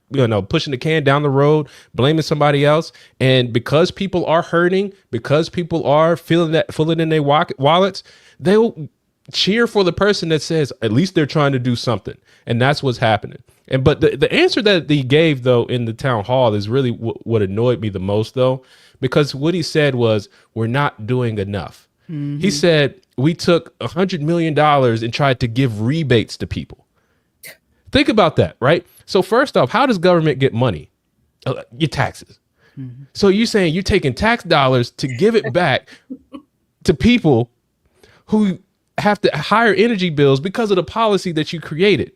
pushing the can down the road, blaming somebody else, and because people are hurting, because people are feeling it in their wallets, they'll cheer for the person that says at least they're trying to do something. And that's what's happening. But the answer that he gave, though, in the town hall is really what annoyed me the most, though, because what he said was, we're not doing enough. Mm-hmm. He said, we took $100 million and tried to give rebates to people. Think about that, right? So first off, how does government get money? Your taxes. Mm-hmm. So you're saying you're taking tax dollars to give it back to people who have to higher energy bills because of the policy that you created.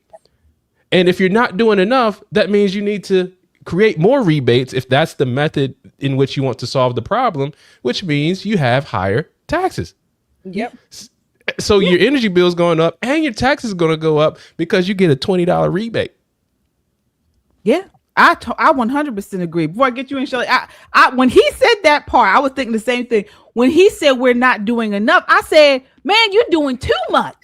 And if you're not doing enough, that means you need to create more rebates if that's the method in which you want to solve the problem, which means you have higher taxes. Yep. So your energy bill is going up and your taxes is going to go up because you get a $20 rebate. Yeah, I 100% agree. Before I get you in, Shelley, when he said that part, I was thinking the same thing. When he said we're not doing enough, I said, man, you're doing too much.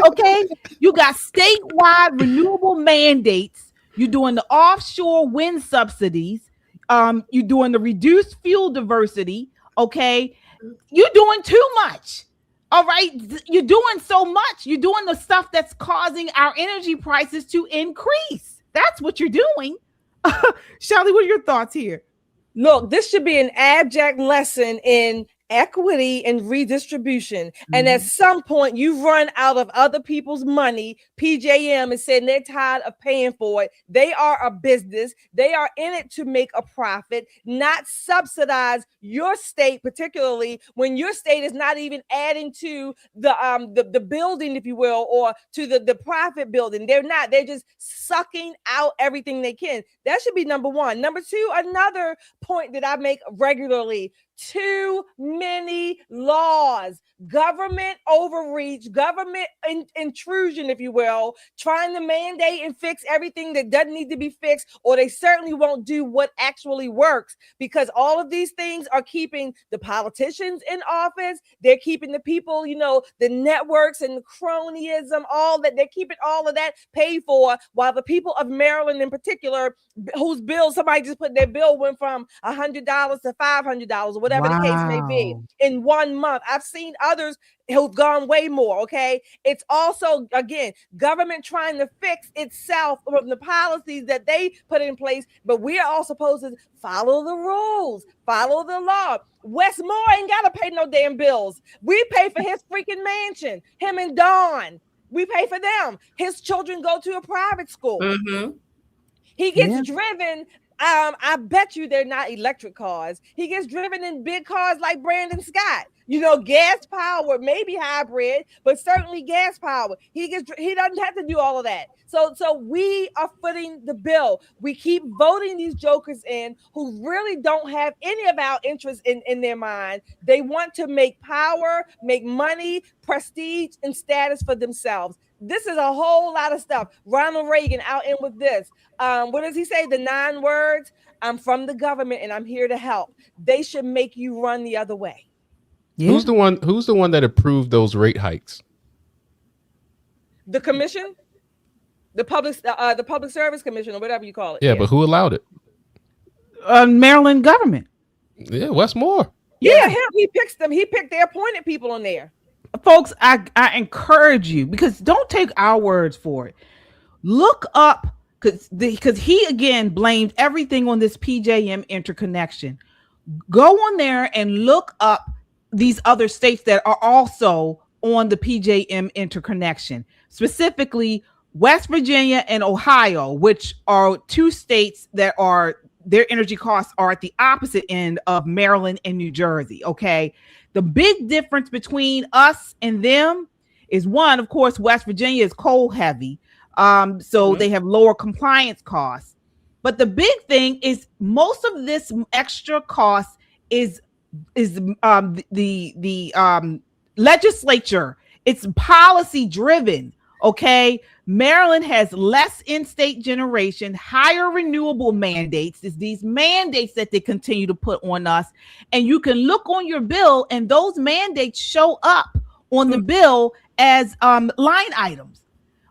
Okay, you got statewide renewable mandates. You're doing the offshore wind subsidies. You're doing the reduced fuel diversity. Okay, you're doing too much. All right, you're doing so much. You're doing the stuff that's causing our energy prices to increase. That's what you're doing. Shelly, what are your thoughts here? Look, this should be an abject lesson in equity and redistribution. And at some point, you run out of other people's money. PJM is saying they're tired of paying for it. They are a business. They are in it to make a profit, not subsidize your state, particularly when your state is not even adding to the building, if you will, or to the profit building. They're not. They're just sucking out everything they can. That should be number one. Number two, another point that I make regularly: too many laws, government overreach, government intrusion, if you will, trying to mandate and fix everything that doesn't need to be fixed, or they certainly won't do what actually works, because all of these things are keeping the politicians in office. They're keeping the people, the networks and the cronyism, all that. They're keeping all of that paid for, while the people of Maryland in particular, whose bill, somebody just put their bill went from $100 to $500 or whatever the case may be in 1 month. I've seen others who've gone way more. Okay. It's also, again, government trying to fix itself from the policies that they put in place, but we are all supposed to follow the rules, follow the law. Wes Moore ain't got to pay no damn bills. We pay for his freaking mansion, him and Dawn. We pay for them. His children go to a private school. He gets driven. I bet you they're not electric cars. He gets driven in big cars like Brandon Scott. Gas powered, maybe hybrid, but certainly gas powered. He doesn't have to do all of that. So we are footing the bill. We keep voting these jokers in who really don't have any of our interests in their mind. They want to make power, make money, prestige, and status for themselves. This is a whole lot of stuff. Ronald Reagan out in with this. What does he say? The 9 words: I'm from the government and I'm here to help. They should make you run the other way. Yeah. Who's the one that approved those rate hikes? The commission, the public service commission, or whatever you call it. Yeah, but who allowed it? Maryland government. Yeah, Wes Moore. Yeah, he picks them. He picked their appointed people on there. Folks, I encourage you, because don't take our words for it. Look up, because he again blamed everything on this PJM interconnection. Go on there and look up these other states that are also on the PJM interconnection, specifically West Virginia and Ohio, which are 2 states that are, their energy costs are at the opposite end of Maryland and New Jersey. Okay. The big difference between us and them is, one, of course, West Virginia is coal heavy. So they have lower compliance costs. But the big thing is most of this extra cost is the legislature. It's policy driven. Okay. Maryland has less in-state generation, higher renewable mandates. It's these mandates that they continue to put on us. And you can look on your bill and those mandates show up on the bill as line items.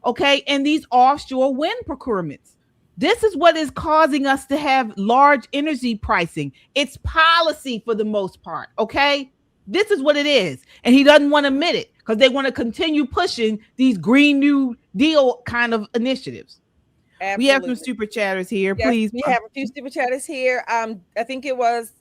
Okay. And these offshore wind procurements. This is what is causing us to have large energy pricing. It's policy for the most part. Okay. This is what it is. And he doesn't want to admit it because they want to continue pushing these Green New Deal kind of initiatives. Absolutely. We have some super chatters here. Yes, please. We have a few super chatters here. I think it was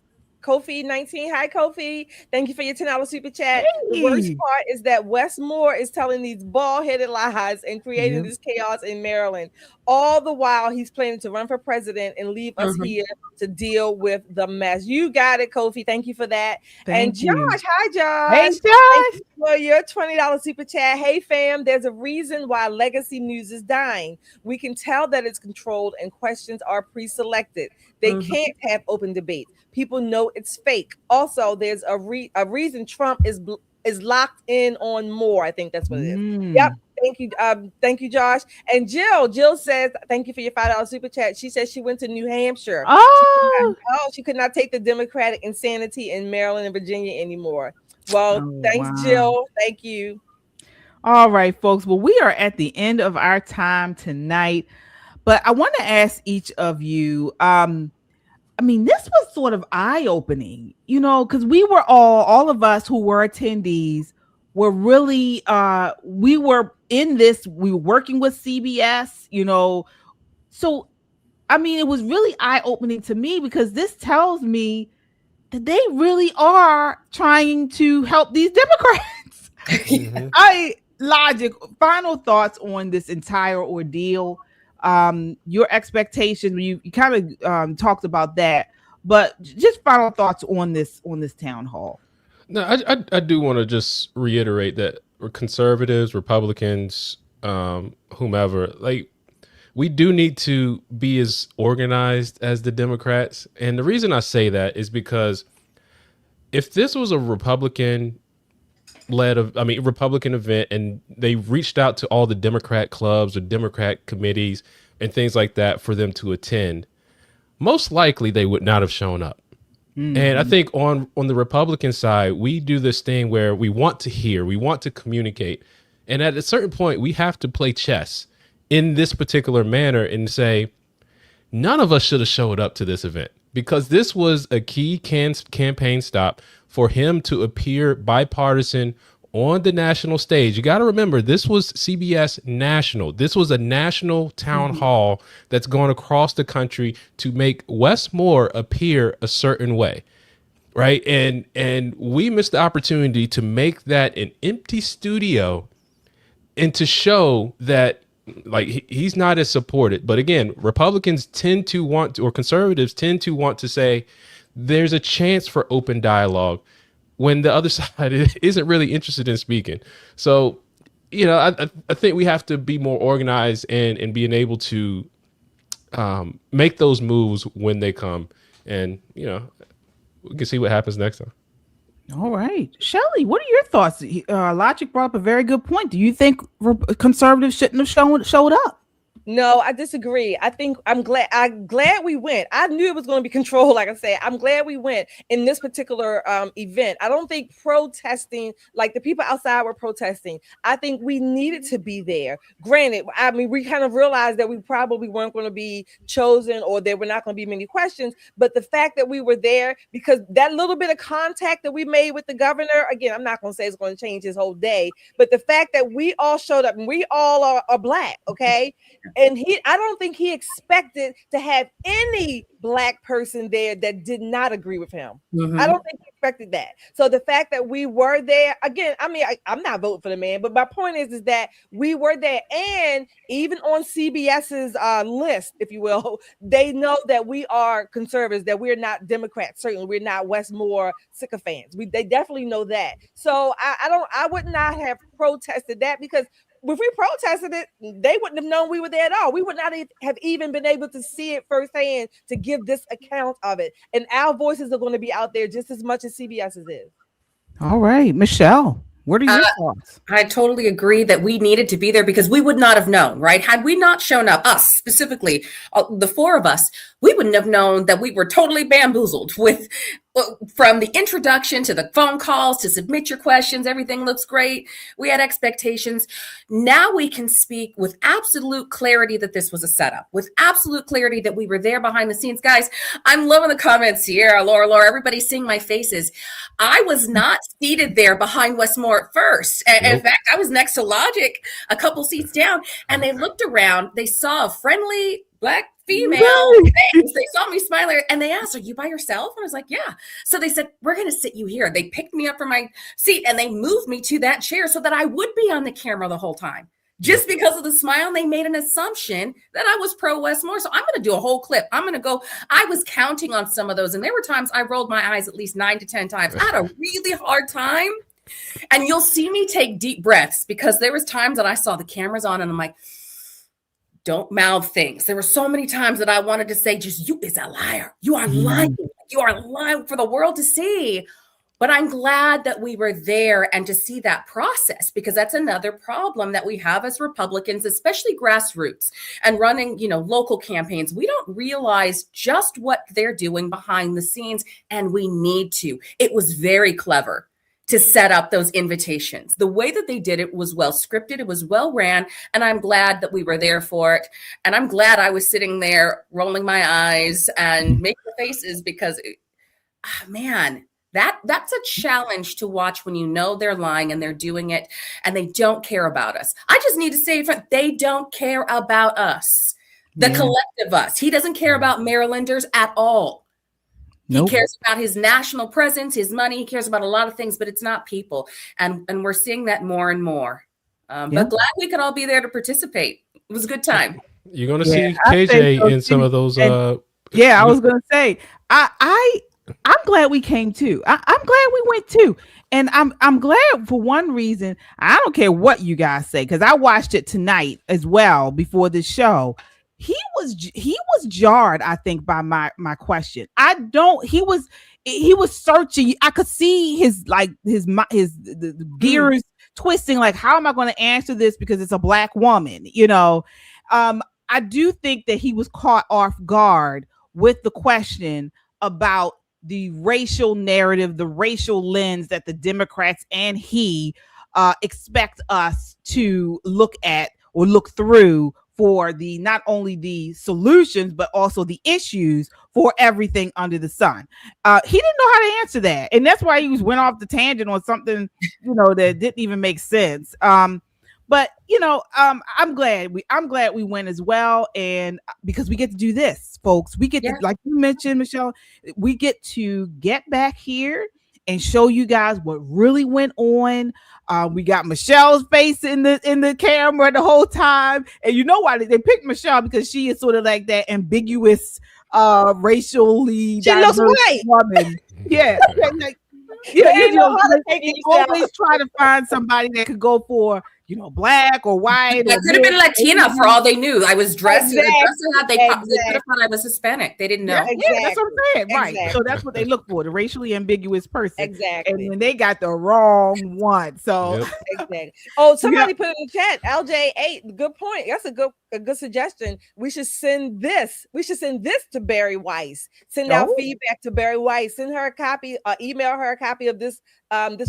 Kofi 19. Hi, Kofi. Thank you for your $10 super chat. Hey. The worst part is that Wes Moore is telling these bald-headed lies and creating this chaos in Maryland. All the while he's planning to run for president and leave us here to deal with the mess. You got it, Kofi. Thank you for that. Thank you. Josh, hi, Josh. Hey, Josh. Thank you for your $20 super chat. Hey, fam, there's a reason why legacy news is dying. We can tell that it's controlled and questions are pre-selected. They can't have open debate. People know it's fake. Also, there's a reason Trump is locked in on Moore. I think that's what it is. Yep. Thank you, Josh. And Jill says, thank you for your $5 super chat. She says she went to New Hampshire. She could not take the Democratic insanity in Maryland and Virginia anymore. Well, thanks, Jill. Thank you. All right, folks. Well, we are at the end of our time tonight, but I want to ask each of you, this was sort of eye-opening, because we were all of us who were attendees were really we were in this, we were working with CBS, so I mean, it was really eye-opening to me, because this tells me that they really are trying to help these Democrats. Final thoughts on this entire ordeal. Your expectations, you kind of talked about that, but just final thoughts on this town hall. No, I do want to just reiterate that conservatives, Republicans, whomever, like, we do need to be as organized as the Democrats. And the reason I say that is because if this was a Republican event, and they reached out to all the Democrat clubs or Democrat committees and things like that for them to attend, most likely they would not have shown up. Mm-hmm. And I think on the Republican side, we do this thing where we want to hear, we want to communicate. And at a certain point, we have to play chess in this particular manner and say, none of us should have showed up to this event, because this was a key campaign stop for him to appear bipartisan on the national stage. You got to remember, this was CBS National. This was a national town hall that's going across the country to make Wes Moore appear a certain way, right? And we missed the opportunity to make that an empty studio and to show that, like, he's not as supported. But again, Republicans tend to want to, or conservatives tend to want to say there's a chance for open dialogue when the other side isn't really interested in speaking. So, I think we have to be more organized and being able to make those moves when they come. And, we can see what happens next time. All right. Shelley, what are your thoughts? Logic brought up a very good point. Do you think conservatives shouldn't have showed up? No, I disagree. I think I'm glad we went. I knew it was going to be controlled. Like I said, I'm glad we went in this particular event. I don't think protesting, like the people outside were protesting, I think we needed to be there. Granted, I mean, we kind of realized that we probably weren't going to be chosen, or there were not going to be many questions. But the fact that we were there, because that little bit of contact that we made with the governor, again, I'm not going to say it's going to change his whole day, but the fact that we all showed up, and we all are Black, okay? And I don't think he expected to have any Black person there that did not agree with him. I don't think he expected that. So the fact that we were there, again, I mean, I'm not voting for the man, but my point is that we were there. And even on CBS's list, if you will, they know that we are conservatives, that we're not Democrats. Certainly, we're not Wes Moore sycophants. They definitely know that. So I would not have protested that, because if we protested it, they wouldn't have known we were there at all. We would not have even been able to see it firsthand to give this account of it. And our voices are going to be out there just as much as CBS's is. All right, Michelle, what are your thoughts? I totally agree that we needed to be there, because we would not have known, right? Had we not shown up, us specifically, the four of us, we wouldn't have known that we were totally bamboozled with, from the introduction to the phone calls to submit your questions. Everything looks great. We had expectations. Now we can speak with absolute clarity that this was a setup, with absolute clarity that we were there behind the scenes. Guys, I'm loving the comments here. Laura, everybody's seeing my faces. I was not seated there behind Wes Moore at first. In fact, I was next to Logic, a couple seats down, and they looked around. They saw a friendly Black female face. They saw me smiling, and they asked, "Are you by yourself?" And I was like, "Yeah." So they said, "We're going to sit you here." They picked me up from my seat and they moved me to that chair so that I would be on the camera the whole time. Just because of the smile, they made an assumption that I was pro Wes Moore. So I'm going to do a whole clip. I was counting on some of those, and there were times I rolled my eyes at least 9 to 10 times. I had a really hard time. And you'll see me take deep breaths, because there was times that I saw the cameras on and I'm like, don't mouth things. There were so many times that I wanted to say, just, you is a liar. You are lying. You are lying for the world to see. But I'm glad that we were there and to see that process, because that's another problem that we have as Republicans, especially grassroots and running, local campaigns. We don't realize just what they're doing behind the scenes, and we need to. It was very clever to set up those invitations. The way that they did it was well scripted. It was well ran. And I'm glad that we were there for it. And I'm glad I was sitting there rolling my eyes and making faces, because, man, That's a challenge to watch when you know they're lying and they're doing it and they don't care about us. I just need to say they don't care about us, the collective us. He doesn't care about Marylanders at all. He cares about his national presence, his money. He cares about a lot of things, but it's not people. And we're seeing that more and more. But glad we could all be there to participate. It was a good time. You're going to see KJ in some of those. I was going to say, I'm glad we came too. I'm glad we went too. And I'm glad for one reason. I don't care what you guys say, because I watched it tonight as well before the show. He was jarred, I think, by my question. He was searching. I could see his gears twisting, like, how am I going to answer this because it's a Black woman, I do think that he was caught off guard with the question about the racial narrative, the racial lens that the Democrats and he expect us to look at or look through for not only the solutions, but also the issues for everything under the sun. He didn't know how to answer that. And that's why he went off the tangent on something, that didn't even make sense. But I'm glad we went as well. And because we get to do this, folks, we get to, like you mentioned, Michelle, we get to get back here and show you guys what really went on. We got Michelle's face in the camera the whole time. And you know why they picked Michelle? Because she is sort of like that ambiguous, racially diverse woman. Yeah. You always try to find somebody that could go for, Black or white. It could have been Latina for all they knew. I was dressed. They could have thought I was Hispanic. They didn't know. Yeah, that's what I'm saying. Right. So that's what they look for, the racially ambiguous person. Exactly. And they got the wrong one. So exactly. Oh, somebody put in the chat, LJ8, good point. That's a good suggestion. We should send this to Barry Weiss. Send out feedback to Barry Weiss. Send her a copy, email her a copy of this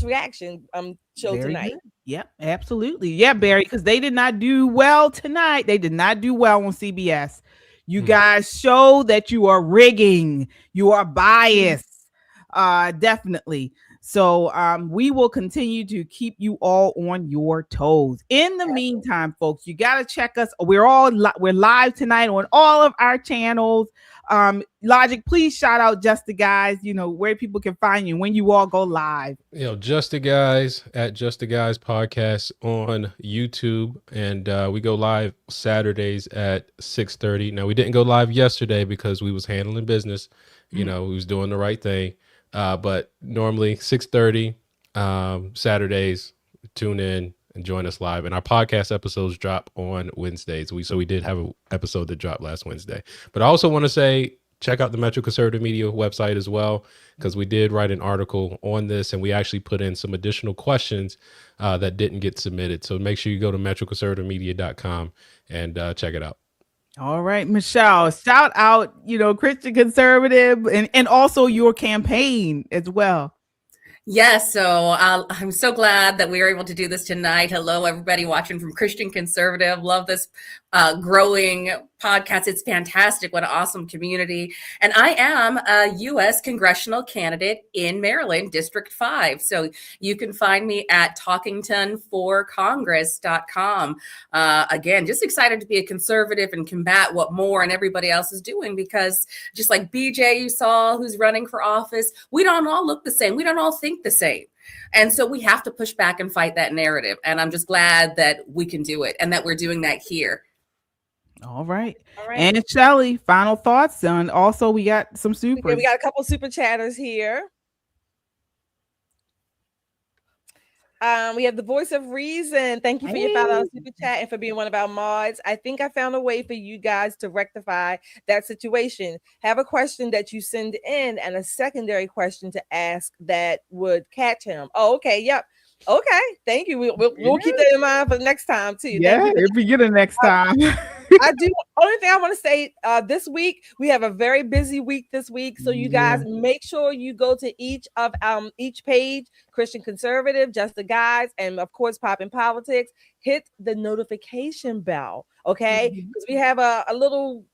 reaction show tonight. Good. Yep, absolutely. Yeah, Barry, because they did not do well tonight. They did not do well on CBS. You guys show that you are rigging. You are biased. Definitely. So we will continue to keep you all on your toes. In the meantime, folks, you got to check us. We're live tonight on all of our channels. Logic, please shout out Just the Guys, where people can find you when you all go live. Just the Guys at Just the Guys podcast on YouTube. And we go live Saturdays at 6:30. Now, we didn't go live yesterday because we was handling business. We was doing the right thing. But normally 6:30 Saturdays, tune in and join us live. And our podcast episodes drop on Wednesdays. So we did have an episode that dropped last Wednesday. But I also want to say, check out the Metro Conservative Media website as well, because we did write an article on this and we actually put in some additional questions that didn't get submitted. So make sure you go to metroconservativemedia.com and check it out. All right, Michelle, shout out, Christian Conservative and also your campaign as well. Yes, so I'm so glad that we were able to do this tonight. Hello, everybody watching from Christian Conservative. Love this growing podcast. It's fantastic. What an awesome community. And I am a U.S. congressional candidate in Maryland, District 5. So you can find me at talkingtonforcongress.com. Again, just excited to be a conservative and combat what Moore and everybody else is doing, because just like BJ you saw who's running for office, we don't all look the same. We don't all think the same. And so we have to push back and fight that narrative. And I'm just glad that we can do it and that we're doing that here. All right. And Shelly, final thoughts. And also we got some super. We got a couple super chatters here. We have the Voice of Reason. Thank you for your $5 super chat and for being one of our mods. I think I found a way for you guys to rectify that situation. Have a question that you send in and a secondary question to ask that would catch him. Oh, okay. Yep. Okay. Thank you. We'll keep that in mind for the next time too. Yeah, if we get it next time. I do. Only thing I want to say, this week we have a very busy week this week. So you guys make sure you go to each page, Christian Conservative, Just the Guys, and of course Poppin' Politics. Hit the notification bell, okay? Because we have a little,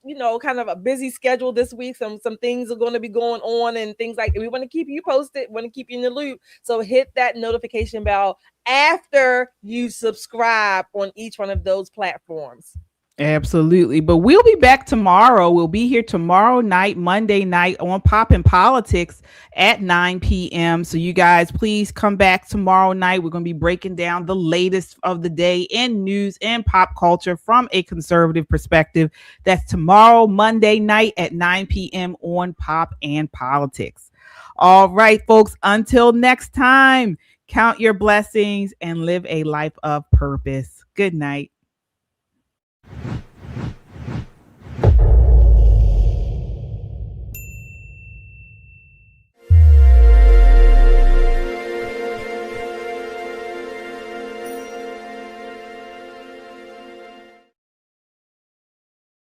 kind of a busy schedule this week. Some things are going to be going on and things like that. We want to keep you posted, want to keep you in the loop. So hit that notification bell after you subscribe on each one of those platforms. Absolutely. But we'll be back tomorrow. We'll be here tomorrow night, Monday night on Poppin' Politics at 9 p.m. So you guys, please come back tomorrow night. We're going to be breaking down the latest of the day in news and pop culture from a conservative perspective. That's tomorrow, Monday night at 9 p.m. on Pop and Politics. All right, folks, until next time, count your blessings and live a life of purpose. Good night.